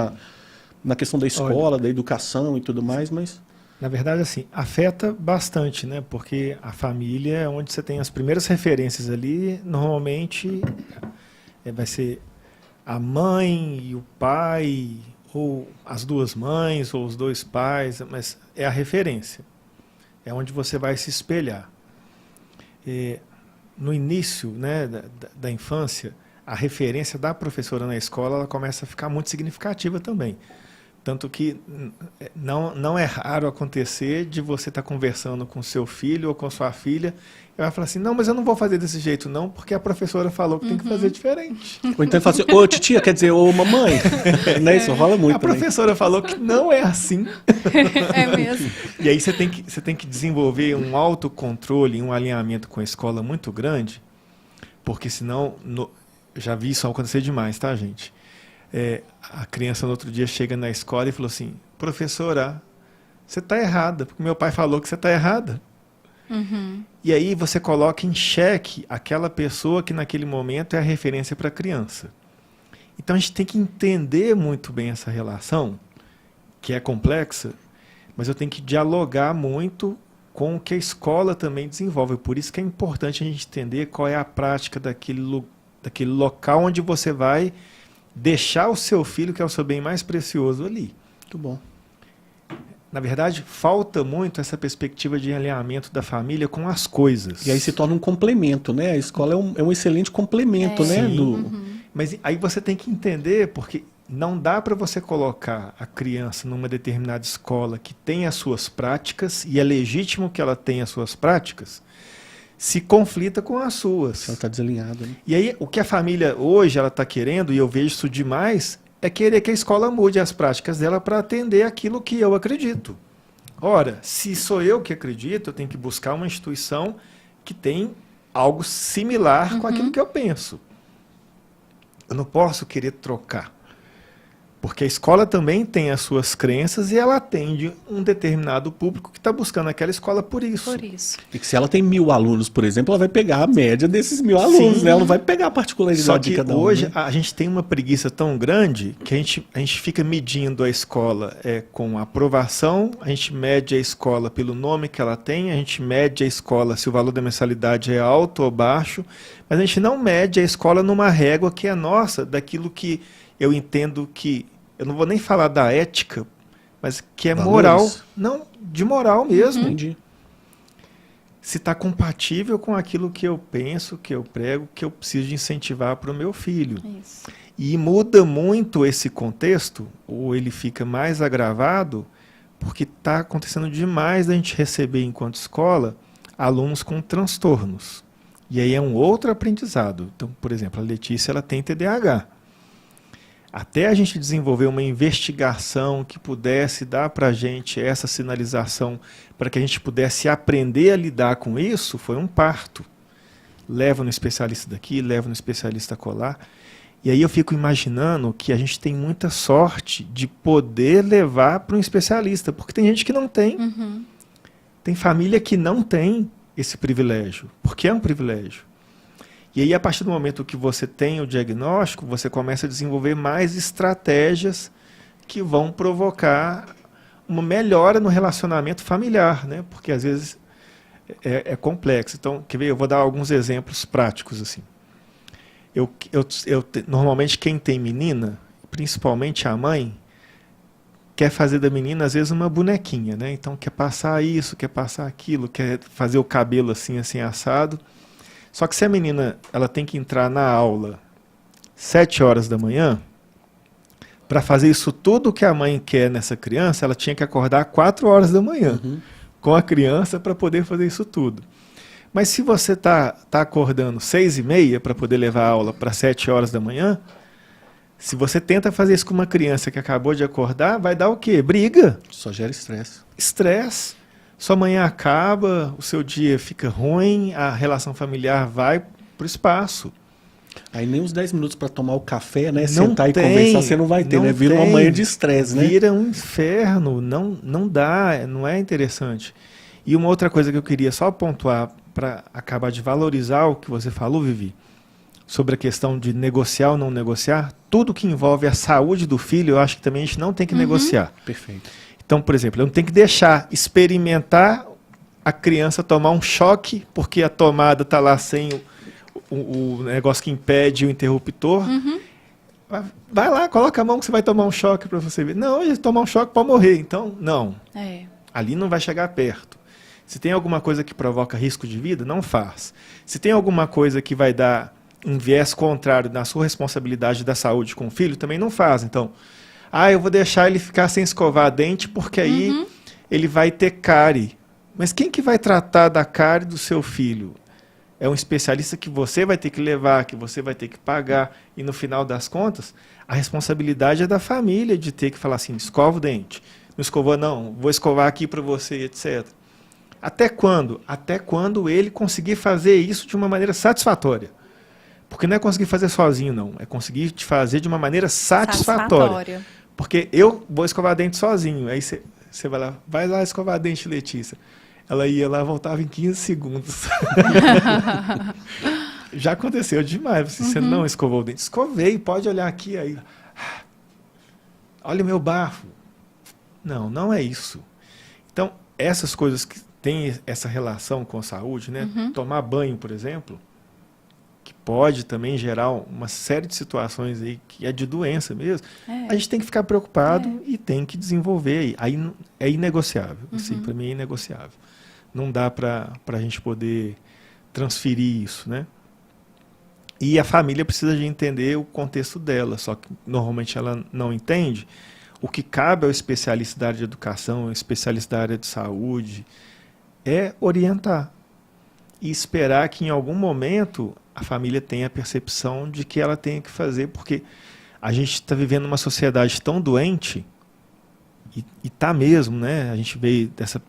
na questão da escola, da educação e tudo mais, mas... Na verdade, assim, afeta bastante, né? Porque a família é onde você tem as primeiras referências ali. Normalmente vai ser a mãe e o pai, ou as duas mães, ou os dois pais, mas é a referência. É onde você vai se espelhar. No início, né, da infância, a referência da professora na escola ela começa a ficar muito significativa também. Tanto que não é raro acontecer de você estar conversando com seu filho ou com sua filha e vai falar assim, não, mas eu não vou fazer desse jeito não, porque a professora falou que tem que fazer diferente. Ou então ele fala assim, ô titia, quer dizer, ô mamãe. Né? Isso rola muito A também. professora falou que não é assim. É mesmo. E aí você tem que desenvolver um autocontrole, um alinhamento com a escola muito grande, porque senão, já vi isso acontecer demais, tá, gente? A criança no outro dia chega na escola e falou assim, professora, você está errada, porque meu pai falou que você está errada. E aí você coloca em xeque aquela pessoa que naquele momento é a referência para a criança. Então a gente tem que entender muito bem essa relação, que é complexa, mas eu tenho que dialogar muito com o que a escola também desenvolve. Por isso que é importante a gente entender qual é a prática daquele local onde você vai deixar o seu filho, que é o seu bem mais precioso, ali. Muito bom. Na verdade, falta muito essa perspectiva de alinhamento da família com as coisas. E aí se torna um complemento, né? A escola é um excelente complemento, né? Mas aí você tem que entender, porque não dá para você colocar a criança numa determinada escola que tem as suas práticas, e é legítimo que ela tenha as suas práticas, se conflita com as suas. Ela está desalinhada, né? E aí, o que a família hoje ela está querendo, e eu vejo isso demais, é querer que a escola mude as práticas dela para atender aquilo que eu acredito. Ora, se sou eu que acredito, eu tenho que buscar uma instituição que tem algo similar com aquilo que eu penso. Eu não posso querer trocar. Porque a escola também tem as suas crenças e ela atende um determinado público que está buscando aquela escola por isso. Por isso. E que se ela tem 1.000 alunos, por exemplo, ela vai pegar a média desses 1.000 alunos, Sim. né? Ela não vai pegar a particularidade Só de que cada um. hoje Né? a gente tem uma preguiça tão grande que a gente fica medindo a escola com aprovação, a gente mede a escola pelo nome que ela tem, a gente mede a escola se o valor da mensalidade é alto ou baixo, mas a gente não mede a escola numa régua que é nossa, daquilo que eu entendo que, eu não vou nem falar da ética, mas que é Valores. moral, não, de moral mesmo. Entendi. Se está compatível com aquilo que eu penso, que eu prego, que eu preciso de incentivar para o meu filho. Isso. E muda muito esse contexto, ou ele fica mais agravado, porque está acontecendo demais a gente receber, enquanto escola, alunos com transtornos. E aí é um outro aprendizado. Então, por exemplo, a Letícia ela tem TDAH. Até a gente desenvolver uma investigação que pudesse dar para a gente essa sinalização, para que a gente pudesse aprender a lidar com isso, foi um parto. Leva no especialista daqui, leva no especialista colar. E aí eu fico imaginando que a gente tem muita sorte de poder levar para um especialista, porque tem gente que não tem. Uhum. Tem família que não tem esse privilégio, porque é um privilégio. E aí, a partir do momento que você tem o diagnóstico, você começa a desenvolver mais estratégias que vão provocar uma melhora no relacionamento familiar, né? Porque às vezes é complexo. Então, quer ver? Eu vou dar alguns exemplos práticos assim. Normalmente, quem tem menina, principalmente a mãe, quer fazer da menina, às vezes, uma bonequinha, né? Então, quer passar isso, quer passar aquilo, quer fazer o cabelo assim, assim, assado. Só que se a menina ela tem que entrar na aula 7 horas da manhã, para fazer isso tudo que a mãe quer nessa criança, ela tinha que acordar 4 horas da manhã com a criança para poder fazer isso tudo. Mas se você tá acordando 6h30 para poder levar a aula para 7 horas da manhã, se você tenta fazer isso com uma criança que acabou de acordar, vai dar o quê? Briga. Só gera estresse. Estresse. Sua manhã acaba, o seu dia fica ruim, a relação familiar vai para o espaço. Aí nem uns 10 minutos para tomar o café, né? Não Sentar e tem, conversar, você não vai ter, não né? Vira uma tem. manhã de estresse, né? Vira um inferno, não dá, não é interessante. E uma outra coisa que eu queria só pontuar para acabar de valorizar o que você falou, Vivi, sobre a questão de negociar ou não negociar, tudo que envolve a saúde do filho, eu acho que também a gente não tem que negociar. Perfeito. Então, por exemplo, eu não tenho que deixar experimentar a criança tomar um choque, porque a tomada está lá sem o negócio que impede o interruptor. Vai lá, coloca a mão que você vai tomar um choque para você ver. Não, ele tomar um choque pode morrer. Então, não. Ali não vai chegar perto. Se tem alguma coisa que provoca risco de vida, não faz. Se tem alguma coisa que vai dar um viés contrário na sua responsabilidade da saúde com o filho, também não faz. Então, eu vou deixar ele ficar sem escovar dente porque aí ele vai ter cárie. Mas quem que vai tratar da cárie do seu filho? É um especialista que você vai ter que levar, que você vai ter que pagar. E no final das contas, a responsabilidade é da família de ter que falar assim, escova o dente. Não escovou não, vou escovar aqui para você, etc. Até quando? Até quando ele conseguir fazer isso de uma maneira satisfatória. Porque não é conseguir fazer sozinho, não. É conseguir te fazer de uma maneira satisfatória. Porque eu vou escovar dente sozinho. Aí você vai lá escovar dente, Letícia. Ela ia lá, voltava em 15 segundos. Já aconteceu demais. Você não escovou o dente. Escovei, pode olhar aqui. Aí. Olha o meu bafo. Não é isso. Então, essas coisas que têm essa relação com a saúde, né? Tomar banho, por exemplo, que pode também gerar uma série de situações aí que é de doença mesmo, a gente tem que ficar preocupado e tem que desenvolver. Aí é inegociável. Assim, para mim é inegociável. Não dá para a gente poder transferir isso, né? E a família precisa de entender o contexto dela, só que normalmente ela não entende. O que cabe ao especialista da área de educação, ao especialista da área de saúde, é orientar e esperar que em algum momento a família tenha a percepção de que ela tenha que fazer, porque a gente está vivendo uma sociedade tão doente, e está mesmo, né? A gente veio dessa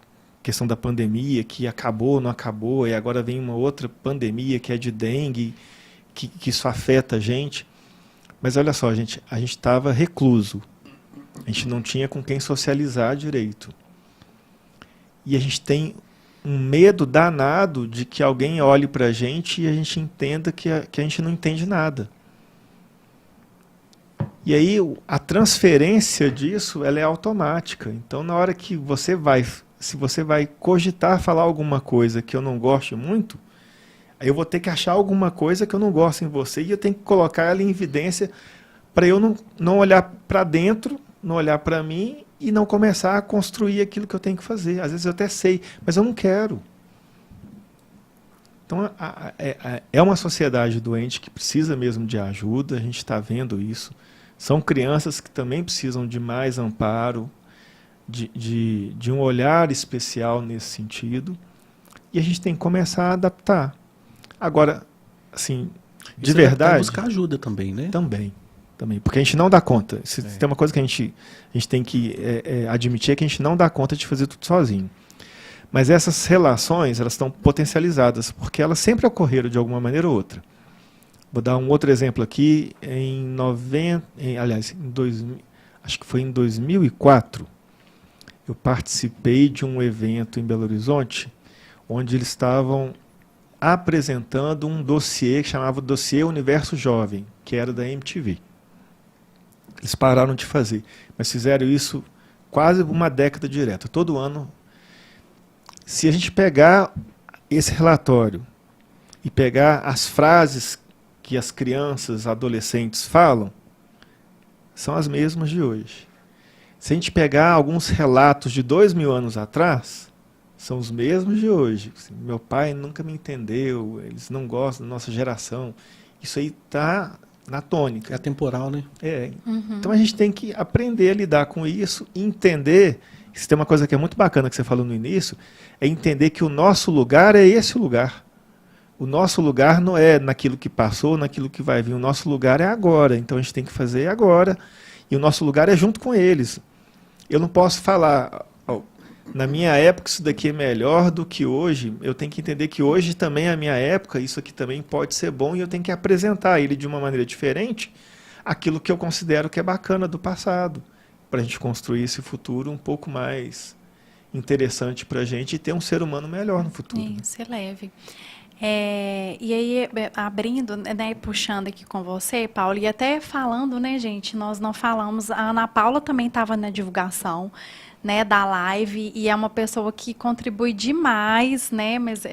questão da pandemia, que acabou, não acabou, e agora vem uma outra pandemia que é de dengue, que isso afeta a gente. Mas olha só, a gente estava recluso A gente não tinha com quem socializar direito. E a gente tem um medo danado de que alguém olhe para a gente e a gente entenda que a gente não entende nada. E aí a transferência disso ela é automática. Então, na hora que se você vai cogitar falar alguma coisa que eu não gosto muito, aí eu vou ter que achar alguma coisa que eu não gosto em você e eu tenho que colocar ela em evidência para eu não olhar para dentro, não olhar para mim e não começar a construir aquilo que eu tenho que fazer. Às vezes eu até sei, mas eu não quero. Então, é uma sociedade doente que precisa mesmo de ajuda, a gente está vendo isso. São crianças que também precisam de mais amparo, de um olhar especial nesse sentido, e a gente tem que começar a adaptar. Agora, assim, de verdade... buscar ajuda também, né? Também, porque a gente não dá conta. Se tem uma coisa que a gente tem que admitir é que a gente não dá conta de fazer tudo sozinho. Mas essas relações, elas estão potencializadas, porque elas sempre ocorreram de alguma maneira ou outra. Vou dar um outro exemplo aqui. Acho que foi em 2004, eu participei de um evento em Belo Horizonte, onde eles estavam apresentando um dossiê que chamava Dossiê Universo Jovem, que era da MTV. Eles pararam de fazer, mas fizeram isso quase uma década direta. Todo ano, se a gente pegar esse relatório e pegar as frases que as crianças, adolescentes falam, são as mesmas de hoje. Se a gente pegar alguns relatos de 2000 anos atrás, são os mesmos de hoje. Assim, meu pai nunca me entendeu, eles não gostam da nossa geração. Isso aí está na tônica. É atemporal, né? Então a gente tem que aprender a lidar com isso e entender, se tem uma coisa que é muito bacana que você falou no início, é entender que o nosso lugar é esse lugar. O nosso lugar não é naquilo que passou, naquilo que vai vir. O nosso lugar é agora. Então a gente tem que fazer agora. E o nosso lugar é junto com eles. Eu não posso falar, na minha época isso daqui é melhor do que hoje. Eu tenho que entender que hoje também é a minha época, isso aqui também pode ser bom e eu tenho que apresentar a ele de uma maneira diferente aquilo que eu considero que é bacana do passado, para a gente construir esse futuro um pouco mais interessante para a gente e ter um ser humano melhor no futuro. Isso, é leve. E aí, abrindo, né, puxando aqui com você, Paulo, e até falando, né, gente, nós não falamos, a Ana Paula também estava na divulgação, né, da live, e é uma pessoa que contribui demais, né, mas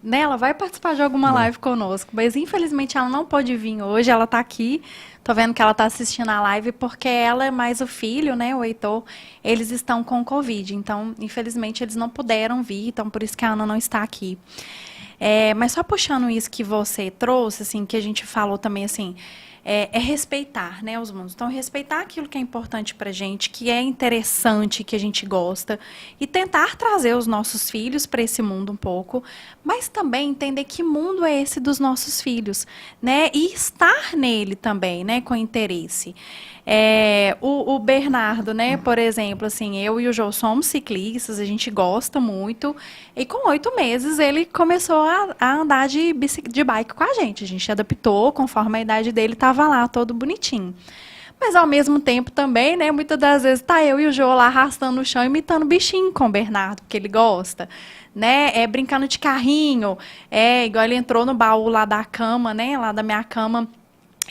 né, ela vai participar de alguma live conosco, mas infelizmente ela não pôde vir hoje, ela está aqui, tô vendo que ela está assistindo a live, porque ela é mais o filho, né, o Heitor, eles estão com Covid, então, infelizmente, eles não puderam vir, então por isso que a Ana não está aqui. Mas só puxando isso que você trouxe, assim, que a gente falou também, assim, é respeitar, né, os mundos. Então, respeitar aquilo que é importante para a gente, que é interessante, que a gente gosta, e tentar trazer os nossos filhos para esse mundo um pouco, mas também entender que mundo é esse dos nossos filhos, né, e estar nele também, né, com interesse. O Bernardo, né, por exemplo, assim, eu e o Jô somos ciclistas, a gente gosta muito, e com 8 meses ele começou a andar de bike com a gente adaptou conforme a idade dele estava lá, todo bonitinho. Mas ao mesmo tempo também, né, muitas das vezes tá eu e o Jô lá arrastando no chão, imitando bichinho com o Bernardo, porque ele gosta, né, brincando de carrinho, igual ele entrou no baú lá da cama, né, lá da minha cama,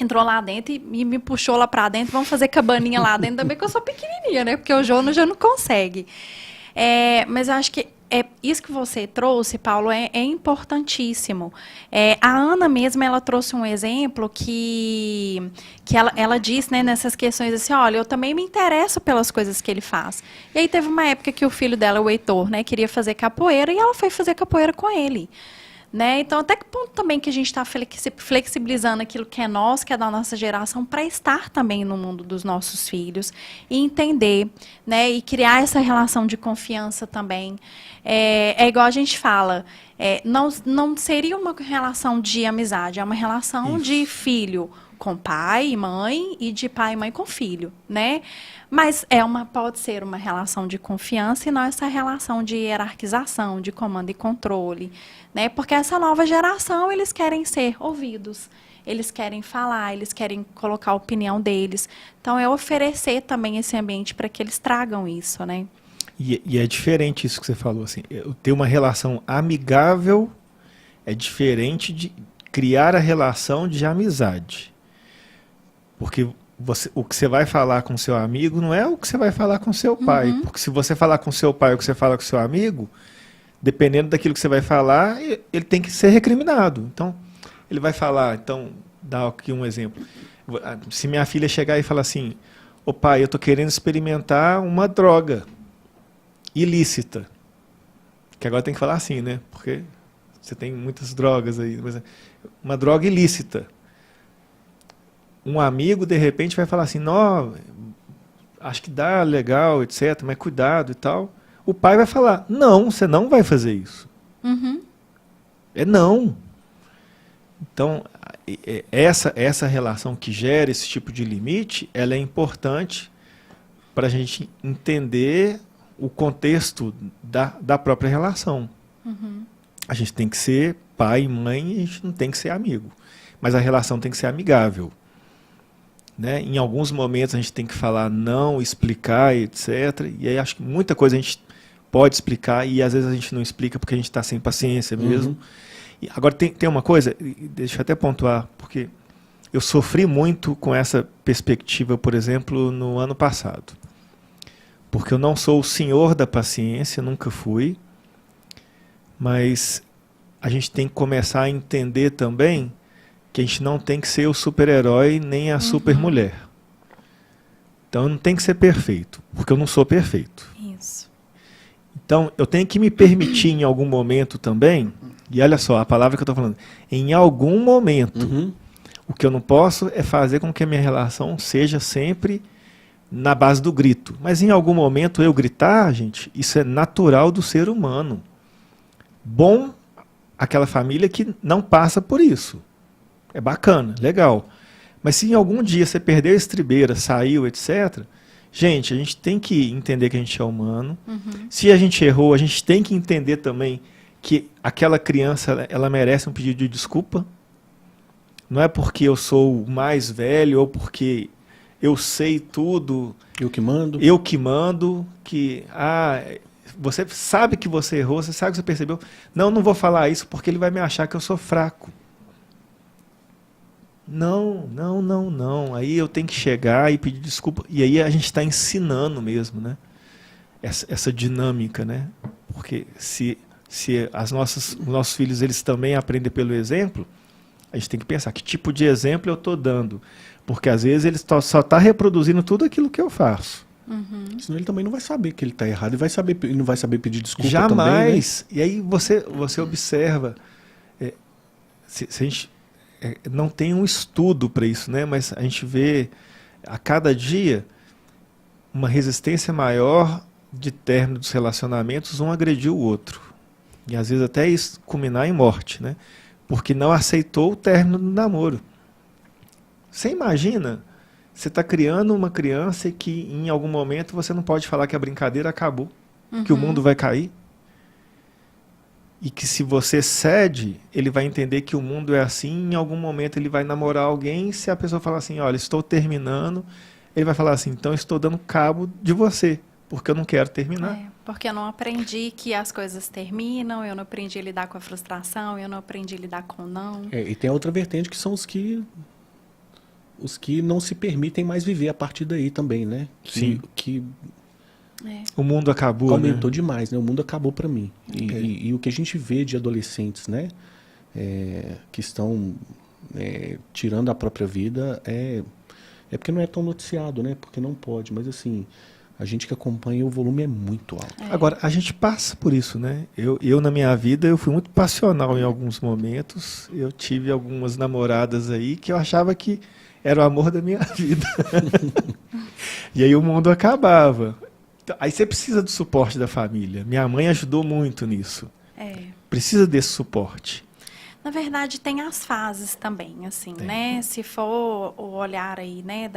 entrou lá dentro e me puxou lá pra dentro, vamos fazer cabaninha lá dentro, também que eu sou pequenininha, né, porque o Jono já não consegue. Mas eu acho que isso que você trouxe, Paulo, é importantíssimo. A Ana mesmo, ela trouxe um exemplo que ela disse, né, nessas questões assim, olha, eu também me interesso pelas coisas que ele faz. E aí teve uma época que o filho dela, o Heitor, né, queria fazer capoeira e ela foi fazer capoeira com ele. Né? Então, até que ponto também que a gente está flexibilizando aquilo que é nosso, que é da nossa geração, para estar também no mundo dos nossos filhos e entender, né? E criar essa relação de confiança também. É igual a gente fala, não seria uma relação de amizade, é uma relação de filho com pai e mãe e de pai e mãe com filho, né? Mas pode ser uma relação de confiança e não essa relação de hierarquização, de comando e controle, né? Porque essa nova geração, eles querem ser ouvidos, eles querem falar, eles querem colocar a opinião deles. Então, é oferecer também esse ambiente para que eles tragam isso, né? E é diferente isso que você falou, assim, ter uma relação amigável é diferente de criar a relação de amizade. Porque o que você vai falar com seu amigo não é o que você vai falar com seu pai. Porque se você falar com seu pai o que você fala com seu amigo, dependendo daquilo que você vai falar, ele tem que ser recriminado. Então, ele vai falar, então, dá aqui um exemplo. Se minha filha chegar e falar assim, ô pai, eu estou querendo experimentar uma droga ilícita. Que agora tem que falar assim, né? Porque você tem muitas drogas aí. Mas uma droga ilícita. Um amigo, de repente, vai falar assim, não, acho que dá, legal, etc., mas cuidado e tal. O pai vai falar, não, você não vai fazer isso. É não. Então, essa relação que gera esse tipo de limite, ela é importante para a gente entender o contexto da própria relação. A gente tem que ser pai e mãe, a gente não tem que ser amigo. Mas a relação tem que ser amigável. Né? Em alguns momentos a gente tem que falar não, explicar, etc. E aí acho que muita coisa a gente pode explicar e às vezes a gente não explica porque a gente está sem paciência mesmo. E agora tem uma coisa, deixa eu até pontuar, porque eu sofri muito com essa perspectiva, por exemplo, no ano passado. Porque eu não sou o senhor da paciência, nunca fui, mas a gente tem que começar a entender também que a gente não tem que ser o super-herói nem a super-mulher. Então, não tem que ser perfeito, porque eu não sou perfeito. Isso. Então, eu tenho que me permitir em algum momento também, e olha só, a palavra que eu estou falando, em algum momento, o que eu não posso é fazer com que a minha relação seja sempre na base do grito. Mas em algum momento eu gritar, gente, isso é natural do ser humano. Bom aquela família que não passa por isso. É bacana, legal. Mas se em algum dia você perdeu a estribeira, saiu, etc., gente, a gente tem que entender que a gente é humano. Se a gente errou, a gente tem que entender também que aquela criança, ela merece um pedido de desculpa. Não é porque eu sou o mais velho ou porque eu sei tudo. Eu que mando. Eu que mando, que... você sabe que você errou, você sabe que você percebeu. Não vou falar isso porque ele vai me achar que eu sou fraco. Não. Aí eu tenho que chegar e pedir desculpa. E aí a gente está ensinando mesmo, né? Essa dinâmica, né? Porque se os nossos filhos eles também aprendem pelo exemplo, a gente tem que pensar que tipo de exemplo eu estou dando. Porque às vezes ele só está reproduzindo tudo aquilo que eu faço. Senão ele também não vai saber que ele está errado e não vai saber pedir desculpa Jamais. também, né? E aí você observa, se a gente não tem um estudo para isso, né? Mas a gente vê a cada dia uma resistência maior de término dos relacionamentos, um agrediu o outro. E às vezes até isso culminar em morte, né? Porque não aceitou o término do namoro. Você imagina, você está criando uma criança que em algum momento você não pode falar que a brincadeira acabou, que o mundo vai cair. E que se você cede, ele vai entender que o mundo é assim, em algum momento ele vai namorar alguém, e se a pessoa falar assim, olha, estou terminando, ele vai falar assim, então estou dando cabo de você, porque eu não quero terminar. Porque eu não aprendi que as coisas terminam, eu não aprendi a lidar com a frustração, eu não aprendi a lidar com o não. E tem a outra vertente que são os que não se permitem mais viver a partir daí também, né? Sim. Que o mundo acabou, aumentou né? demais, né? O mundo acabou para mim. E o que a gente vê de adolescentes, né? Que estão tirando a própria vida é porque não é tão noticiado, né? Porque não pode. Mas assim, a gente que acompanha, o volume é muito alto. Agora, a gente passa por isso, né? Eu na minha vida, eu fui muito passional em alguns momentos. Eu tive algumas namoradas aí que eu achava que era o amor da minha vida. E aí o mundo acabava. Aí você precisa do suporte da família. Minha mãe ajudou muito nisso. Precisa desse suporte. Na verdade, tem as fases também, assim, Tem. né? Se for o olhar aí, né,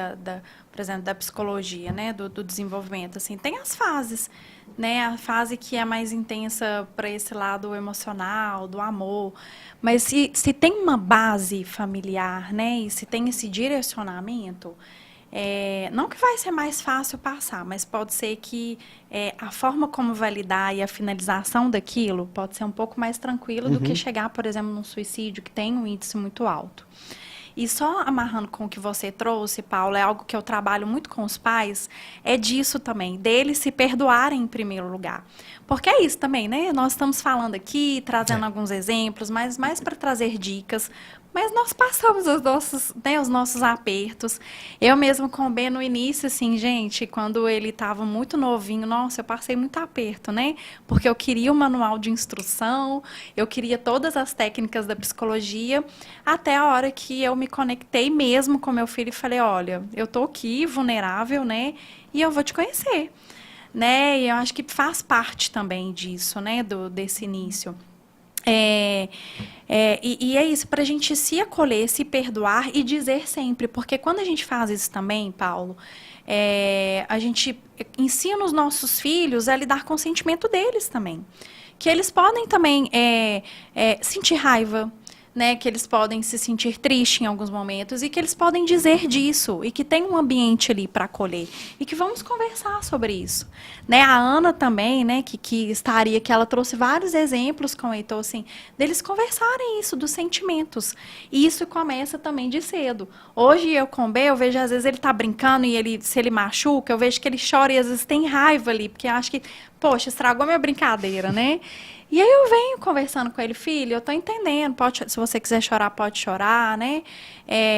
por exemplo, da psicologia, né, do desenvolvimento, assim, tem as fases, né? A fase que é mais intensa para esse lado emocional, do amor. Mas se tem uma base familiar, né, e se tem esse direcionamento, não que vai ser mais fácil passar, mas pode ser que a forma como validar e a finalização daquilo pode ser um pouco mais tranquilo do que chegar, por exemplo, num suicídio que tem um índice muito alto. E só amarrando com o que você trouxe, Paulo, é algo que eu trabalho muito com os pais, é disso também, deles se perdoarem em primeiro lugar. Porque é isso também, né? Nós estamos falando aqui, trazendo alguns exemplos, mas mais para trazer dicas. Mas nós passamos os nossos apertos. Eu mesmo com o B no início, assim, gente, quando ele estava muito novinho, nossa, eu passei muito aperto, né? Porque eu queria o manual de instrução, eu queria todas as técnicas da psicologia, até a hora que eu me conectei mesmo com meu filho e falei, olha, eu tô aqui, vulnerável, né? E eu vou te conhecer, né? E eu acho que faz parte também disso, né? Desse início. E é isso, para a gente se acolher, se perdoar e dizer sempre, porque quando a gente faz isso também, Paulo, a gente ensina os nossos filhos a lidar com o sentimento deles também. Que eles podem também sentir raiva, né, que eles podem se sentir tristes em alguns momentos e que eles podem dizer disso e que tem um ambiente ali para acolher e que vamos conversar sobre isso, né? A Ana também, né, que estaria, que ela trouxe vários exemplos com o Heitor, assim, deles conversarem isso dos sentimentos, e isso começa também de cedo. Hoje eu com o B, eu vejo às vezes ele tá brincando e se ele machuca, eu vejo que ele chora e às vezes tem raiva ali, porque acho que, poxa, estragou minha brincadeira, né? E aí eu venho conversando com ele, filho, eu tô entendendo, se você quiser chorar, pode chorar, né?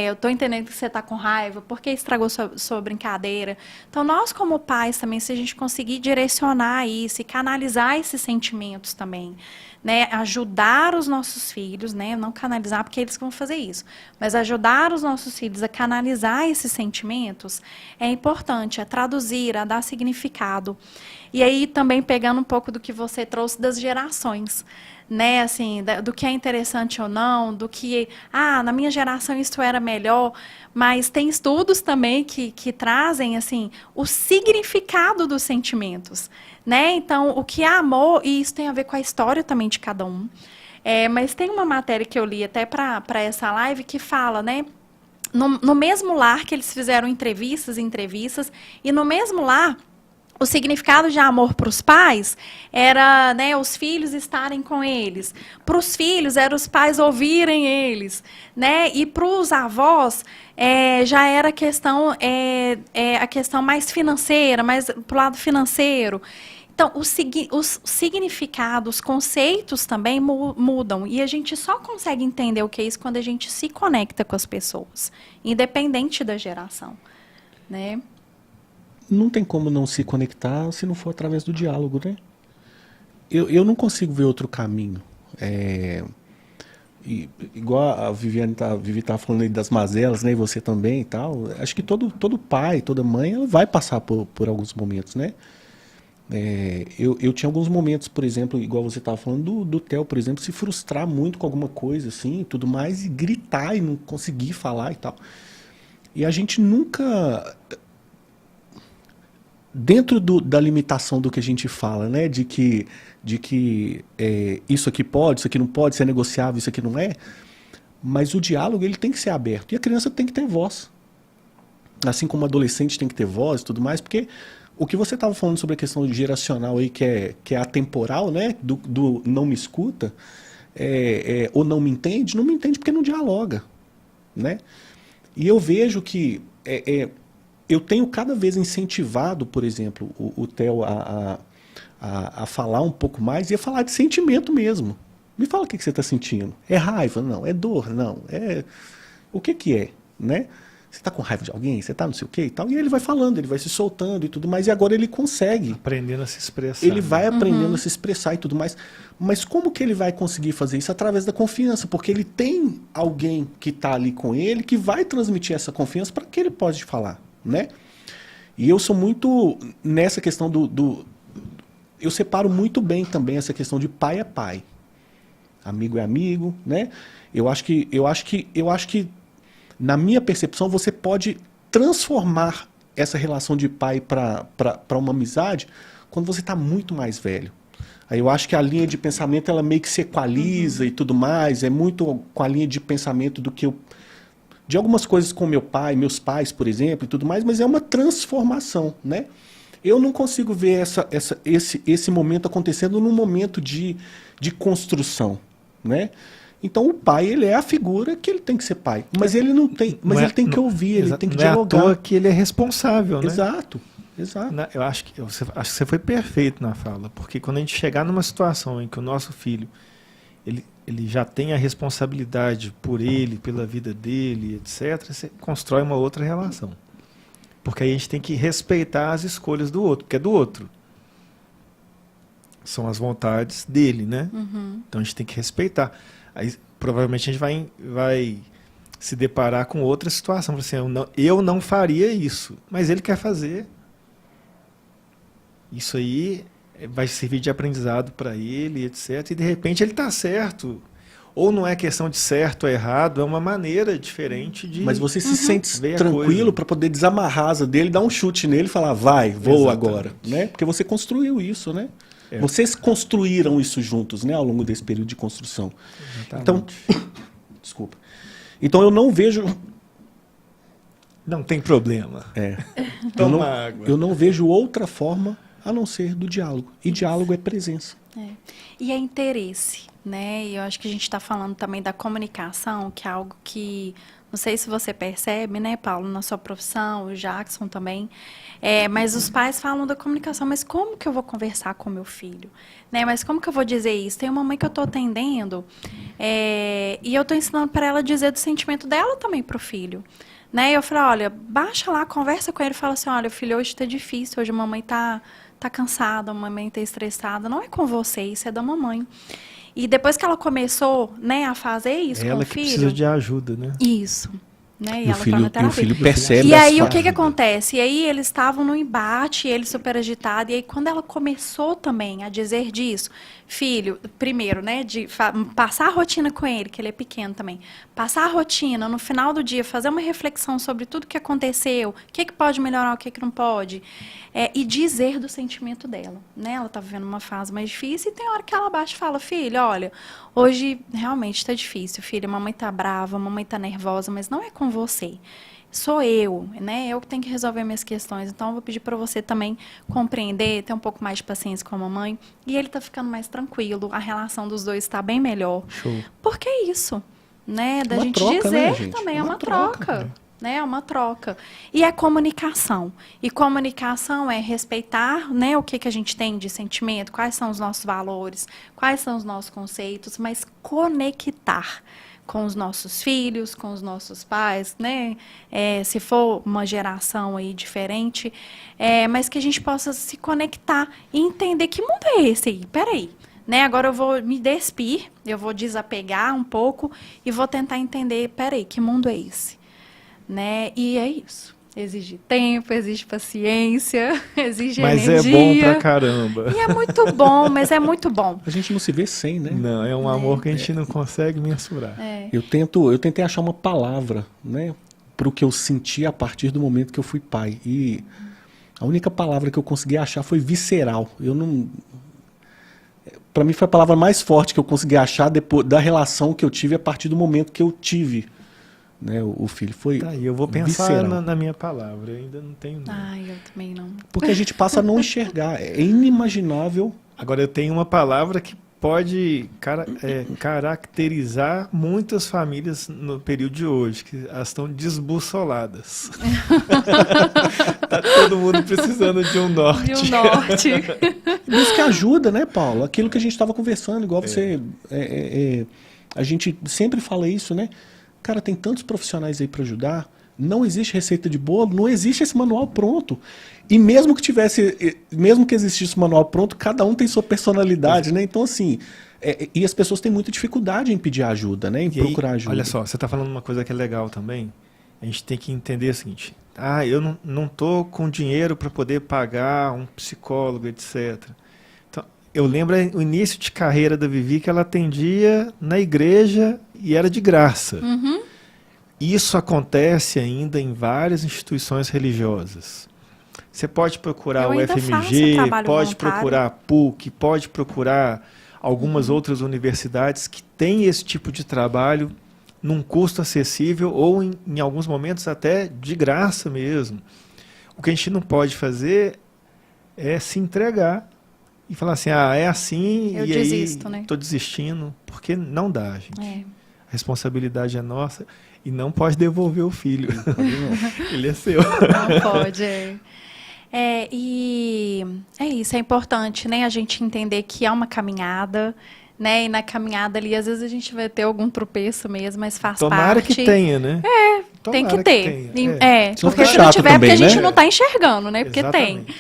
Eu tô entendendo que você tá com raiva, porque estragou sua brincadeira. Então, nós como pais também, se a gente conseguir direcionar isso e canalizar esses sentimentos também, né? Ajudar os nossos filhos, né? Não canalizar porque eles vão fazer isso, mas ajudar os nossos filhos a canalizar esses sentimentos é importante, a traduzir, a dar significado. E aí também pegando um pouco do que você trouxe das gerações, né, assim, do que é interessante ou não, do que, na minha geração isso era melhor, mas tem estudos também que trazem, assim, o significado dos sentimentos, né, então, o que é amor, e isso tem a ver com a história também de cada um, mas tem uma matéria que eu li até para essa live que fala, né, no mesmo lar que eles fizeram entrevistas, e no mesmo lar, o significado de amor para os pais era, né, os filhos estarem com eles. Para os filhos, era os pais ouvirem eles. Né? E para os avós, já era a questão mais financeira, mais para o lado financeiro. Então, os significados, os conceitos também mudam. E a gente só consegue entender o que é isso quando a gente se conecta com as pessoas, independente da geração. Né? Não tem como não se conectar se não for através do diálogo, né? Eu não consigo ver outro caminho. Igual a Vivi tá falando aí das mazelas, né? E você também e tal. Acho que todo pai, toda mãe, ela vai passar por alguns momentos, né? Eu tinha alguns momentos, por exemplo, igual você estava falando do Theo, por exemplo, se frustrar muito com alguma coisa, assim, tudo mais, e gritar e não conseguir falar e tal. E a gente nunca... Dentro da limitação do que a gente fala, né, de que isso aqui pode, isso aqui não pode, isso é negociável, isso aqui não é, mas o diálogo ele tem que ser aberto, e a criança tem que ter voz, assim como o adolescente tem que ter voz e tudo mais, porque o que você estava falando sobre a questão geracional aí, que é atemporal, né, do não me escuta, ou não me entende porque não dialoga, né, e eu vejo que eu tenho cada vez incentivado, por exemplo, o Theo a falar um pouco mais e a falar de sentimento mesmo. Me fala o que você está sentindo. É raiva? Não. É dor? Não. O que é? Né? Você está com raiva de alguém? Você está não sei o quê e tal? E ele vai falando, ele vai se soltando e tudo mais. E agora ele consegue. Aprendendo a se expressar. Ele vai aprendendo a se expressar e tudo mais. Mas como que ele vai conseguir fazer isso? Através da confiança. Porque ele tem alguém que está ali com ele que vai transmitir essa confiança para que ele pode falar. Né? E eu sou muito nessa questão eu separo muito bem também essa questão de pai a pai. amigo é amigo, né? Eu acho que na minha percepção você pode transformar essa relação de pai para uma amizade quando você está muito mais velho. Aí eu acho que a linha de pensamento ela meio que se equaliza e tudo mais, é muito com a linha de pensamento do que eu de algumas coisas com meu pai, meus pais, por exemplo, e tudo mais, mas é uma transformação, né? Eu não consigo ver esse momento acontecendo num momento de construção, né? Então o pai, ele é a figura que ele tem que ser pai, mas ele não tem, mas ele tem que ouvir, ele tem que dialogar. Não é à toa que ele é responsável, né? Exato. Eu acho que você foi perfeito na fala, porque quando a gente chegar numa situação em que o nosso filho ele já tem a responsabilidade por ele, pela vida dele, etc., você constrói uma outra relação. Porque aí a gente tem que respeitar as escolhas do outro, porque é do outro. São as vontades dele, né? Então a gente tem que respeitar. Aí provavelmente a gente vai se deparar com outra situação. Assim, eu não faria isso, mas ele quer fazer. Isso aí vai servir de aprendizado para ele, etc. E de repente ele está certo. Ou não é questão de certo ou errado, é uma maneira diferente de... Mas você se sente tranquilo para poder desamarrar a asa dele, dar um chute nele e falar, vai, vou agora. Né? Porque você construiu isso, né? Vocês construíram isso juntos, né, ao longo desse período de construção. Exatamente. Então, desculpa. Então eu não vejo... Não tem problema. Toma água. Eu não vejo outra forma a não ser do diálogo. E diálogo é presença. E é interesse, né? E eu acho que a gente está falando também da comunicação, que é algo que, não sei se você percebe, né, Paulo, na sua profissão, o Jackson também, mas os pais falam da comunicação, mas como que eu vou conversar com meu filho? Né? Mas como que eu vou dizer isso? Tem uma mãe que eu estou atendendo e eu estou ensinando para ela dizer do sentimento dela também para o filho. Né? E eu falei, olha, baixa lá, conversa com ele e fala assim, olha, filho, hoje está difícil, hoje a mamãe está cansada, a mamãe está estressada, não é com você, isso é da mamãe. E depois que ela começou, né, a fazer isso com o filho... Ela que precisa de ajuda, né? Isso. Né? E o filho percebe. E aí, o que acontece? E aí, eles estavam no embate, ele super agitado. E aí, quando ela começou também a dizer disso, filho, primeiro, né, de passar a rotina com ele, que ele é pequeno também, passar a rotina, no final do dia, fazer uma reflexão sobre tudo que aconteceu, o que pode melhorar, o que não pode, e dizer do sentimento dela. Né? Ela está vivendo uma fase mais difícil e tem hora que ela baixa e fala, filho, olha, hoje realmente está difícil, filha, a mamãe está brava, a mamãe está nervosa, mas não é com você. Sou eu, né? Eu que tenho que resolver minhas questões. Então, eu vou pedir para você também compreender, ter um pouco mais de paciência com a mamãe. E ele está ficando mais tranquilo, a relação dos dois está bem melhor. Show. Porque é isso, né? Da gente troca, dizer, né, gente? também é uma troca. Né? É uma troca. E é comunicação. E comunicação é respeitar, né, o que a gente tem de sentimento, quais são os nossos valores, quais são os nossos conceitos, mas conectar com os nossos filhos, com os nossos pais, né? Se for uma geração aí diferente, mas que a gente possa se conectar e entender que mundo é esse aí. Peraí, né? Agora eu vou me despir, eu vou desapegar um pouco e vou tentar entender, peraí, que mundo é esse? Né? E é isso. Exige tempo, exige paciência, exige energia. Mas é bom pra caramba. E é muito bom, mas é muito bom. A gente não se vê sem, né? Não, é um amor que a gente não consegue mensurar. Eu tentei achar uma palavra, né, para o que eu senti a partir do momento que eu fui pai. E a única palavra que eu consegui achar foi visceral. Para mim foi a palavra mais forte que eu consegui achar depois da relação que eu tive a partir do momento que eu tive, né, o filho. Foi eu vou pensar na minha palavra, eu ainda não tenho nada. Eu também não. Porque a gente passa a não enxergar, é inimaginável. Agora eu tenho uma palavra que pode caracterizar muitas famílias no período de hoje, que elas estão desbussoladas. Tá todo mundo precisando de um norte. De um norte. Isso que ajuda, né, Paulo? Aquilo que a gente estava conversando, igual você... a gente sempre fala isso, né? Cara, tem tantos profissionais aí para ajudar, não existe receita de bolo, não existe esse manual pronto. E mesmo que existisse o manual pronto, cada um tem sua personalidade, né? Então, assim, e as pessoas têm muita dificuldade em pedir ajuda, né? Em procurar ajuda. Olha só, você está falando uma coisa que é legal também. A gente tem que entender o seguinte, eu não estou com dinheiro para poder pagar um psicólogo, etc. Então, eu lembro o início de carreira da Vivi, que ela atendia na igreja e era de graça. Uhum. Isso acontece ainda em várias instituições religiosas. Você pode procurar Eu o ainda faço FMG, trabalho pode voluntário. procurar a PUC, pode procurar algumas outras universidades que têm esse tipo de trabalho num custo acessível ou, em alguns momentos, até de graça mesmo. O que a gente não pode fazer é se entregar e falar assim, é assim, Eu e desisto, aí né? estou desistindo, porque não dá, gente. É. A responsabilidade é nossa e não pode devolver o filho. Ele é seu. Não pode. E é isso, é importante, né? A gente entender que é uma caminhada, né? E na caminhada ali, às vezes a gente vai ter algum tropeço mesmo, mas faz Tomara parte. que tenha, né? Tem que Tomara ter. tenha. Senão Porque fica se não chato tiver, também, porque a gente né? não está enxergando, né? Porque tem. Exatamente.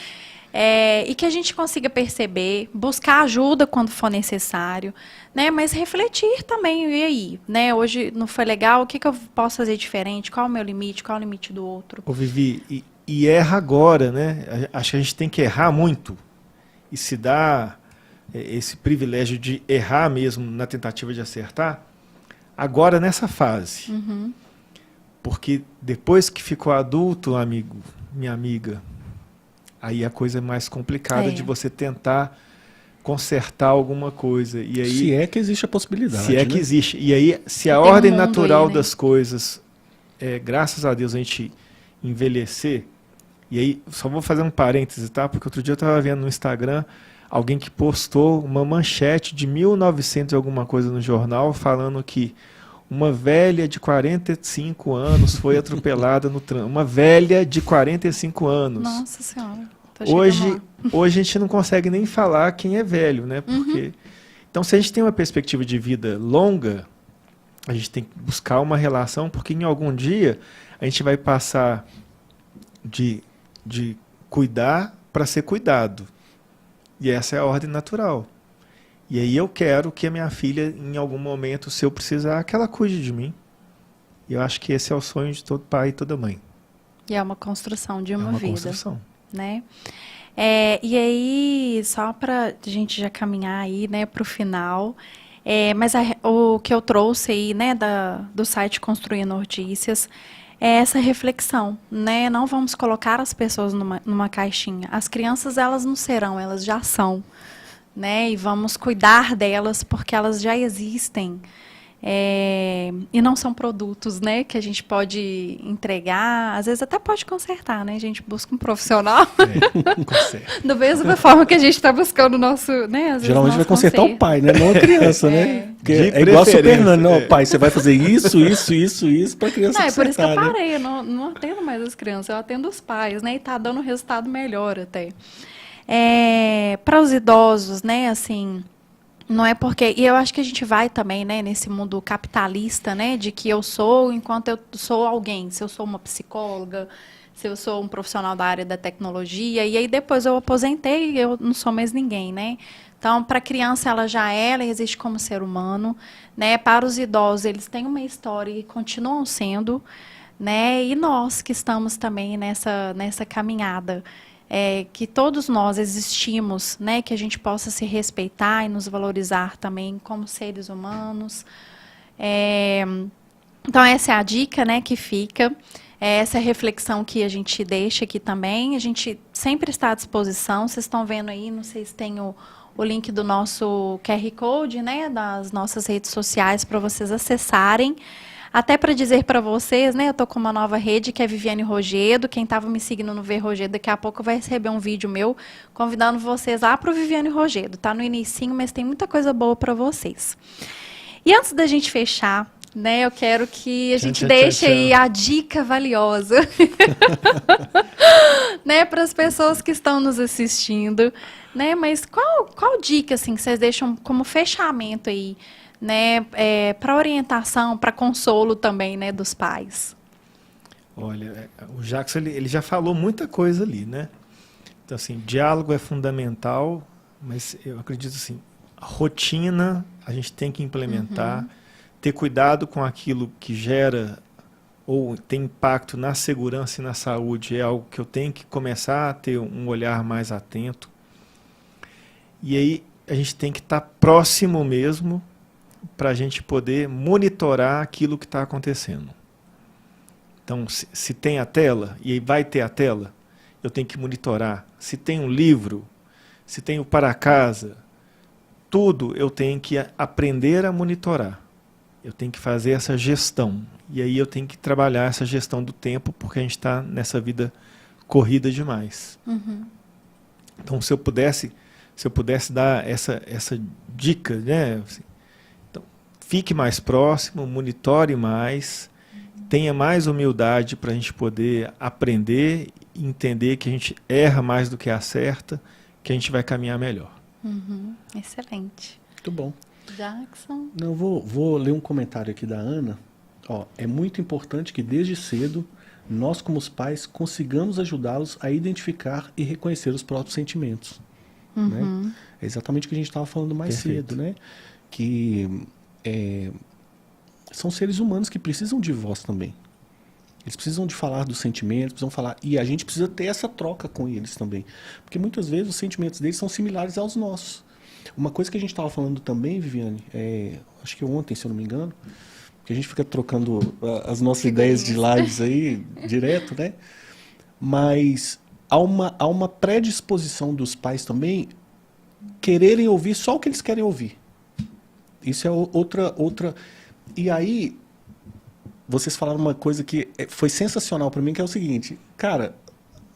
E que a gente consiga perceber, buscar ajuda quando for necessário, né? Mas refletir também, e aí? Né? Hoje não foi legal, o que, que eu posso fazer diferente? Qual é o meu limite? Qual é o limite do outro? Ô Vivi, e erra agora, né? Acho que a gente tem que errar muito e se dar esse privilégio de errar mesmo na tentativa de acertar, agora nessa fase. Uhum. Porque depois que ficou adulto, amigo, minha amiga, aí a coisa é mais complicada de você tentar consertar alguma coisa. E aí, Se é que existe a possibilidade. se é que né? existe. E aí, se a Tem um ordem mundo natural aí, né? das coisas, graças a Deus, a gente envelhecer. E aí, só vou fazer um parêntese, tá? Porque outro dia eu estava vendo no Instagram alguém que postou uma manchete de 1900 e alguma coisa no jornal falando que uma velha de 45 anos foi atropelada no trânsito. Uma velha de 45 anos. Nossa Senhora. Tô chegando Hoje lá. a gente não consegue nem falar quem é velho, né? Porque então, se a gente tem uma perspectiva de vida longa, a gente tem que buscar uma relação, porque em algum dia a gente vai passar de cuidar para ser cuidado. E essa é a ordem natural. E aí eu quero que a minha filha, em algum momento, se eu precisar, que ela cuide de mim. E eu acho que esse é o sonho de todo pai e toda mãe. E é uma construção de É uma uma vida. construção. Né? E aí, só para a gente já caminhar aí, né, para o final, mas o que eu trouxe aí, né, do site Construindo Notícias, é essa reflexão, né? Não vamos colocar as pessoas numa caixinha. As crianças, elas não serão, elas já são, né? E vamos cuidar delas porque elas já existem. E não são produtos, né, que a gente pode entregar, às vezes até pode consertar, né? A gente busca um profissional Conserta. da mesma forma que a gente está buscando o nosso, né? Às vezes Geralmente nosso vai consertar o conserto. pai, né? Não a criança, né? Porque De é igual a Super preferência, Nani. Não, pai, você vai fazer isso pra criança Não, é por isso que eu consertar, né? parei, eu não atendo mais as crianças, eu atendo os pais, né? E tá dando um resultado melhor até. Para os idosos, né, assim, não é porque... E eu acho que a gente vai também, né, nesse mundo capitalista, né, de que eu sou enquanto eu sou alguém. Se eu sou uma psicóloga, se eu sou um profissional da área da tecnologia, e aí depois eu aposentei e eu não sou mais ninguém, né? Então, para a criança, ela existe como ser humano, né? Para os idosos, eles têm uma história e continuam sendo, né? E nós que estamos também nessa caminhada, que todos nós existimos, né? Que a gente possa se respeitar e nos valorizar também como seres humanos. Então, essa é a dica, né, que fica. Essa reflexão que a gente deixa aqui também. A gente sempre está à disposição. Vocês estão vendo aí, não sei se tem o link do nosso QR Code, né, das nossas redes sociais para vocês acessarem. Até para dizer para vocês, né, eu estou com uma nova rede, que é Viviane Rogedo. Quem estava me seguindo no V Rogedo, daqui a pouco vai receber um vídeo meu convidando vocês lá para o Viviane Rogedo. Está no inicinho, mas tem muita coisa boa para vocês. E antes da gente fechar, né, eu quero que a gente deixe aí a dica valiosa, né, para as pessoas que estão nos assistindo, né, mas qual dica, assim, que vocês deixam como fechamento aí, né, para orientação, para consolo também, né, dos pais? Olha, o Jackson ele já falou muita coisa ali, né? Então, assim, diálogo é fundamental, mas eu acredito assim, a rotina a gente tem que implementar, ter cuidado com aquilo que gera ou tem impacto na segurança e na saúde é algo que eu tenho que começar a ter um olhar mais atento. E aí, a gente tem que estar próximo mesmo para a gente poder monitorar aquilo que está acontecendo. Então, se tem a tela, e vai ter a tela, eu tenho que monitorar. Se tem um livro, se tem o para casa, tudo eu tenho que aprender a monitorar. Eu tenho que fazer essa gestão. E aí eu tenho que trabalhar essa gestão do tempo, porque a gente está nessa vida corrida demais. Uhum. Então, se eu pudesse dar essa dica, né? Assim, então, fique mais próximo, monitore mais, tenha mais humildade para a gente poder aprender e entender que a gente erra mais do que acerta, que a gente vai caminhar melhor. Uhum. Excelente. Muito bom. Jackson? Não, vou ler um comentário aqui da Ana. Ó, é muito importante que desde cedo nós, como os pais, consigamos ajudá-los a identificar e reconhecer os próprios sentimentos. Uhum. Né? É exatamente o que a gente estava falando mais Perfeito. cedo, né? Que são seres humanos que precisam de voz também. Eles precisam de falar dos sentimentos, precisam falar, e a gente precisa ter essa troca com eles também. Porque muitas vezes os sentimentos deles são similares aos nossos. Uma coisa que a gente estava falando também, Viviane, acho que ontem, se eu não me engano, que a gente fica trocando as nossas ideias de lives aí, direto, né? Mas há uma predisposição dos pais também quererem ouvir só o que eles querem ouvir. Isso é outra... E aí, vocês falaram uma coisa que foi sensacional para mim, que é o seguinte, cara,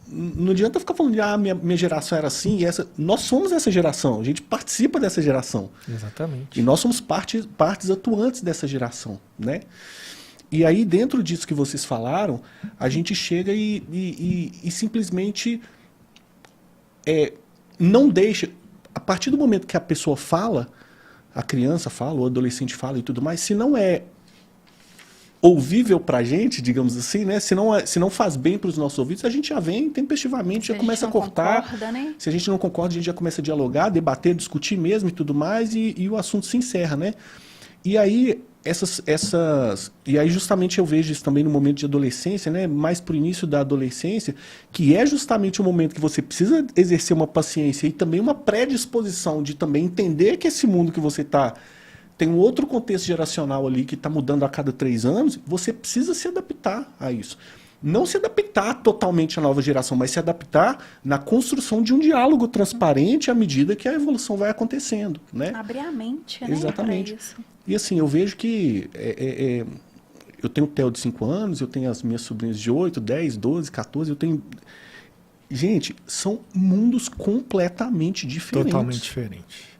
não adianta ficar falando de minha geração era assim, e nós somos essa geração, a gente participa dessa geração. Exatamente. E nós somos partes atuantes dessa geração, né? E aí, dentro disso que vocês falaram, a gente chega e simplesmente não deixa... A partir do momento que a pessoa fala, a criança fala, o adolescente fala e tudo mais, se não é ouvível pra gente, digamos assim, né? Se não faz bem para os nossos ouvidos, a gente já vem tempestivamente, já começa a cortar. Concorda, né? Se a gente não concorda, a gente já começa a dialogar, debater, discutir mesmo e tudo mais, e o assunto se encerra, né? E aí, e aí justamente eu vejo isso também no momento de adolescência, né? Mais pro início da adolescência, que é justamente o momento que você precisa exercer uma paciência e também uma predisposição de também entender que esse mundo que você está tem um outro contexto geracional ali que está mudando a cada 3 anos, você precisa se adaptar a isso. Não se adaptar totalmente à nova geração, mas se adaptar na construção de um diálogo transparente à medida que a evolução vai acontecendo, né? Abrir a mente, né? Exatamente. Pra isso. E assim, eu vejo que eu tenho o Theo de 5 anos, eu tenho as minhas sobrinhas de 8, 10, 12, 14, eu tenho... Gente, são mundos completamente diferentes. Totalmente diferente.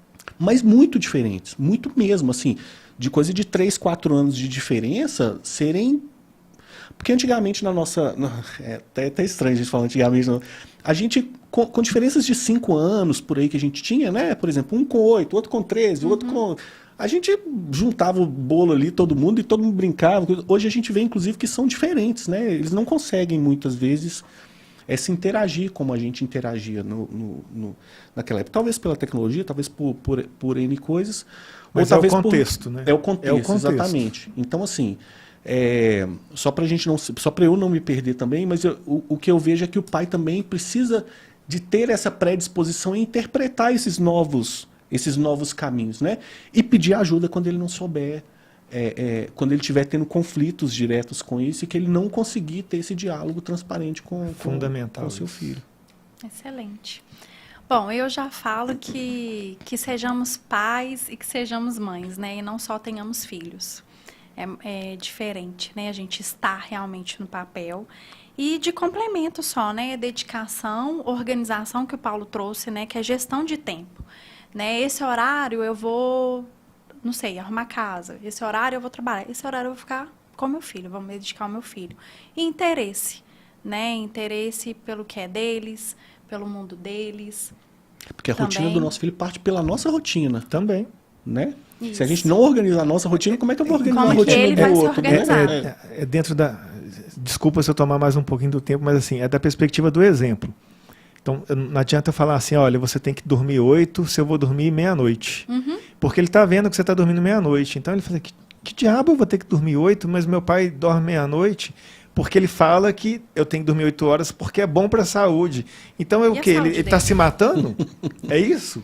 Mas muito diferentes, muito mesmo, assim, de coisa de 3, 4 anos de diferença serem... Porque antigamente na nossa... É até estranho a gente falar antigamente. Não. A gente, com diferenças de 5 anos por aí que a gente tinha, né? Por exemplo, um com 8, outro com 13, outro com... A gente juntava o bolo ali, todo mundo, e todo mundo brincava. Hoje a gente vê, inclusive, que são diferentes, né? Eles não conseguem, muitas vezes, se interagir como a gente interagia naquela época. Talvez pela tecnologia, talvez por N coisas. Mas ou talvez contexto, né? É o contexto, exatamente. Então, assim, só para eu não me perder também, mas o que eu vejo é que o pai também precisa de ter essa predisposição em interpretar esses novos caminhos, né? E pedir ajuda quando ele não souber, quando ele estiver tendo conflitos diretos com isso e que ele não conseguir ter esse diálogo transparente com o seu filho. Excelente. Bom, eu já falo que sejamos pais e que sejamos mães, né? E não só tenhamos filhos. É diferente, né? A gente está realmente no papel. E de complemento só, né? Dedicação, organização que o Paulo trouxe, né? Que é gestão de tempo. Né? Esse horário eu vou, não sei, arrumar casa. Esse horário eu vou trabalhar. Esse horário eu vou ficar com meu filho, vou me dedicar ao meu filho. E interesse, né? Interesse pelo que é deles, pelo mundo deles. Porque a rotina do nosso filho parte pela nossa rotina. Também. Né? Isso. Se a gente não organizar a nossa rotina, como é que eu vou organizar Como a rotina ele do vai se outro? organizar? Né? É dentro da... Desculpa se eu tomar mais um pouquinho do tempo, mas assim, é da perspectiva do exemplo. Então, não adianta eu falar assim, olha, você tem que dormir 8, se eu vou dormir meia-noite. Uhum. Porque ele está vendo que você está dormindo meia-noite. Então, ele fala, que diabo eu vou ter que dormir 8, mas meu pai dorme meia-noite? Porque ele fala que eu tenho que dormir 8 horas porque é bom para a saúde. Então, é o quê? Ele está se matando? É isso?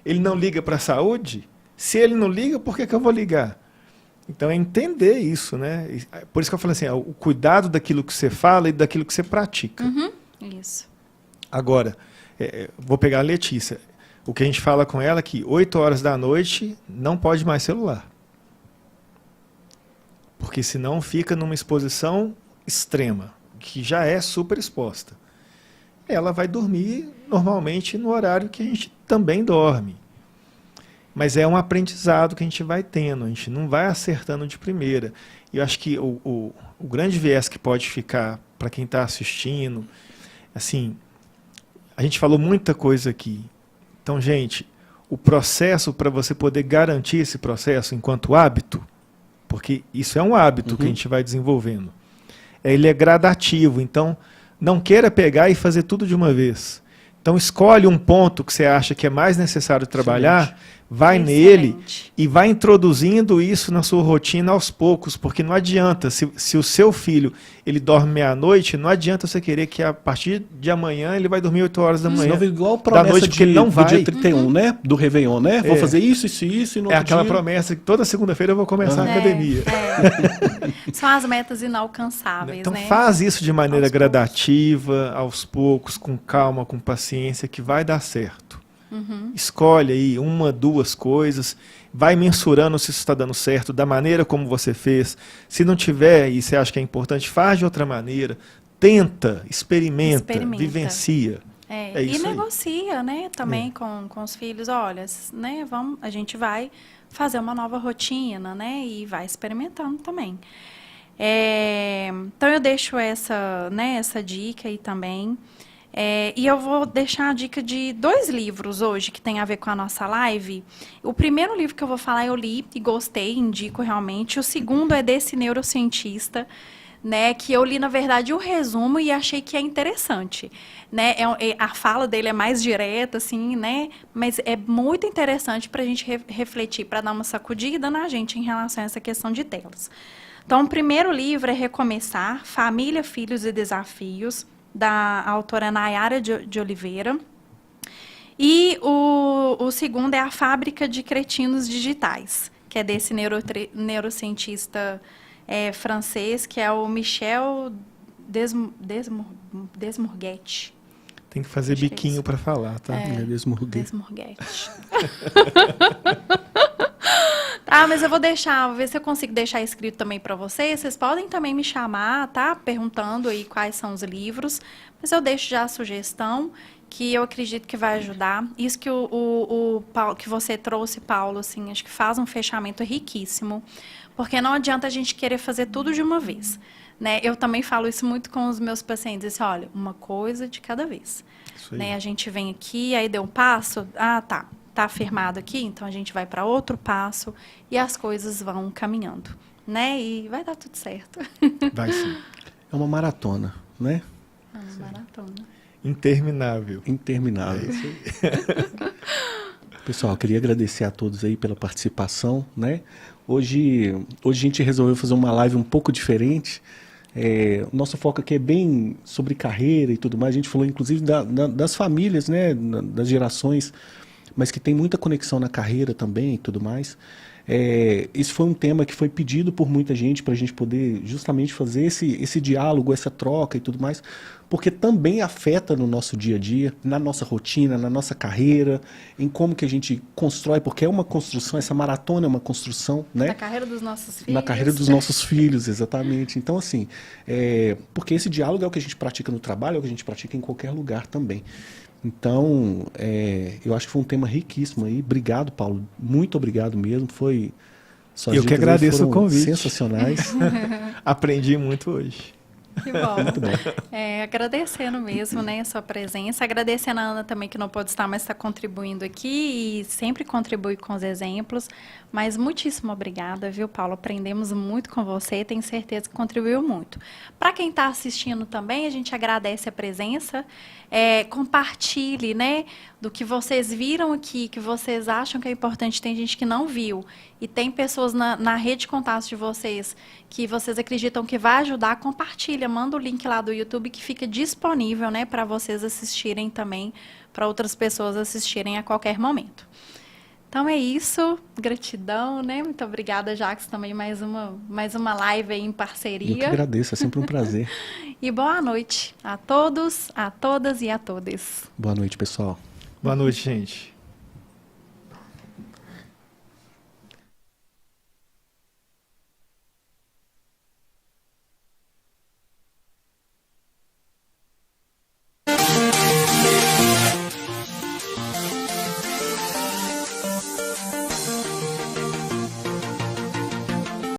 Ele não liga para a saúde? Se ele não liga, por que eu vou ligar? Então, é entender isso, né? Por isso que eu falo assim, o cuidado daquilo que você fala e daquilo que você pratica. Isso. Agora, vou pegar a Letícia. O que a gente fala com ela é que 8 horas da noite não pode mais celular. Porque senão fica numa exposição extrema, que já é super exposta. Ela vai dormir normalmente no horário que a gente também dorme. Mas é um aprendizado que a gente vai tendo, a gente não vai acertando de primeira. E eu acho que o grande viés que pode ficar para quem está assistindo, assim, a gente falou muita coisa aqui. Então, gente, o processo para você poder garantir esse processo enquanto hábito, porque isso é um hábito que a gente vai desenvolvendo, ele é gradativo, então não queira pegar e fazer tudo de uma vez. Então escolhe um ponto que você acha que é mais necessário trabalhar, vai nele e vai introduzindo isso na sua rotina aos poucos, porque não adianta, se o seu filho ele dorme meia-noite, não adianta você querer que a partir de amanhã ele vai dormir 8 horas da manhã. Senão igual a promessa da noite, porque ele não vai. Do dia 31, né? Do Réveillon, né? Vou fazer isso e no outro aquela dia... promessa que toda segunda-feira eu vou começar a academia. São as metas inalcançáveis, então, né? faz isso de maneira gradativa, aos poucos, com calma, com paciência, que vai dar certo. Escolhe aí 1, 2 coisas, vai mensurando se isso está dando certo, da maneira como você fez. Se não tiver e você acha que é importante, faz de outra maneira. Tenta, experimenta. Vivencia. E negocia, né, também com os filhos. Olha, né, a gente vai fazer uma nova rotina, né, e vai experimentando também. Então eu deixo essa dica aí também. E eu vou deixar a dica de 2 livros hoje que tem a ver com a nossa live. O primeiro livro que eu vou falar eu li e gostei, indico realmente. O segundo é desse neurocientista, né, que eu li, na verdade, o resumo e achei que é interessante. Né? A fala dele é mais direta, assim, né, mas é muito interessante para a gente refletir, para dar uma sacudida na gente em relação a essa questão de telas. Então, o primeiro livro é Recomeçar, Família, Filhos e Desafios, da autora Nayara de Oliveira. E o segundo é A Fábrica de Cretinos Digitais, que é desse neurocientista francês, que é o Michel Desmourguet. Tem que fazer biquinho para falar, tá? Desmourguet. Mas eu vou ver se eu consigo deixar escrito também para vocês. Vocês podem também me chamar, tá? Perguntando aí quais são os livros. Mas eu deixo já a sugestão, que eu acredito que vai ajudar. Isso que o Paulo, que você trouxe, Paulo, assim, acho que faz um fechamento riquíssimo. Porque não adianta a gente querer fazer tudo de uma vez. Né? Eu também falo isso muito com os meus pacientes. Assim, olha, uma coisa de cada vez. Né? A gente vem aqui, aí deu um passo. Tá afirmado aqui, então a gente vai para outro passo e as coisas vão caminhando, né? E vai dar tudo certo. Vai sim. É uma maratona, né? É uma maratona. Interminável. Pessoal, eu queria agradecer a todos aí pela participação, né? Hoje a gente resolveu fazer uma live um pouco diferente. O nosso foco aqui é bem sobre carreira e tudo mais. A gente falou, inclusive, das famílias, né? Das gerações, mas que tem muita conexão na carreira também e tudo mais. Isso foi um tema que foi pedido por muita gente para a gente poder justamente fazer esse diálogo, essa troca e tudo mais, porque também afeta no nosso dia a dia, na nossa rotina, na nossa carreira, em como que a gente constrói, porque é uma construção, essa maratona é uma construção, né? Na carreira dos nossos filhos. Na carreira dos nossos filhos, exatamente. Então, assim, porque esse diálogo é o que a gente pratica no trabalho, é o que a gente pratica em qualquer lugar também. Então, eu acho que foi um tema riquíssimo aí. Obrigado, Paulo. Muito obrigado mesmo. Eu que agradeço o convite. Sensacionais. Aprendi muito hoje. Que bom. Muito bom. Agradecendo mesmo, né, a sua presença. Agradecendo a Ana também, que não pôde estar, mas está contribuindo aqui e sempre contribui com os exemplos. Mas muitíssimo obrigada, viu, Paulo? Aprendemos muito com você, tenho certeza que contribuiu muito. Para quem está assistindo também, a gente agradece a presença. Compartilhe, né, do que vocês viram aqui, que vocês acham que é importante, tem gente que não viu, e tem pessoas na rede de contatos de vocês que vocês acreditam que vai ajudar, compartilha, manda o link lá do YouTube que fica disponível, né, para vocês assistirem também, para outras pessoas assistirem a qualquer momento. Então é isso, gratidão, né? Muito obrigada, Jackson, também mais uma live aí em parceria. Eu que agradeço, é sempre um prazer. E boa noite a todos, a todas e a todes. Boa noite, pessoal. Boa noite, gente.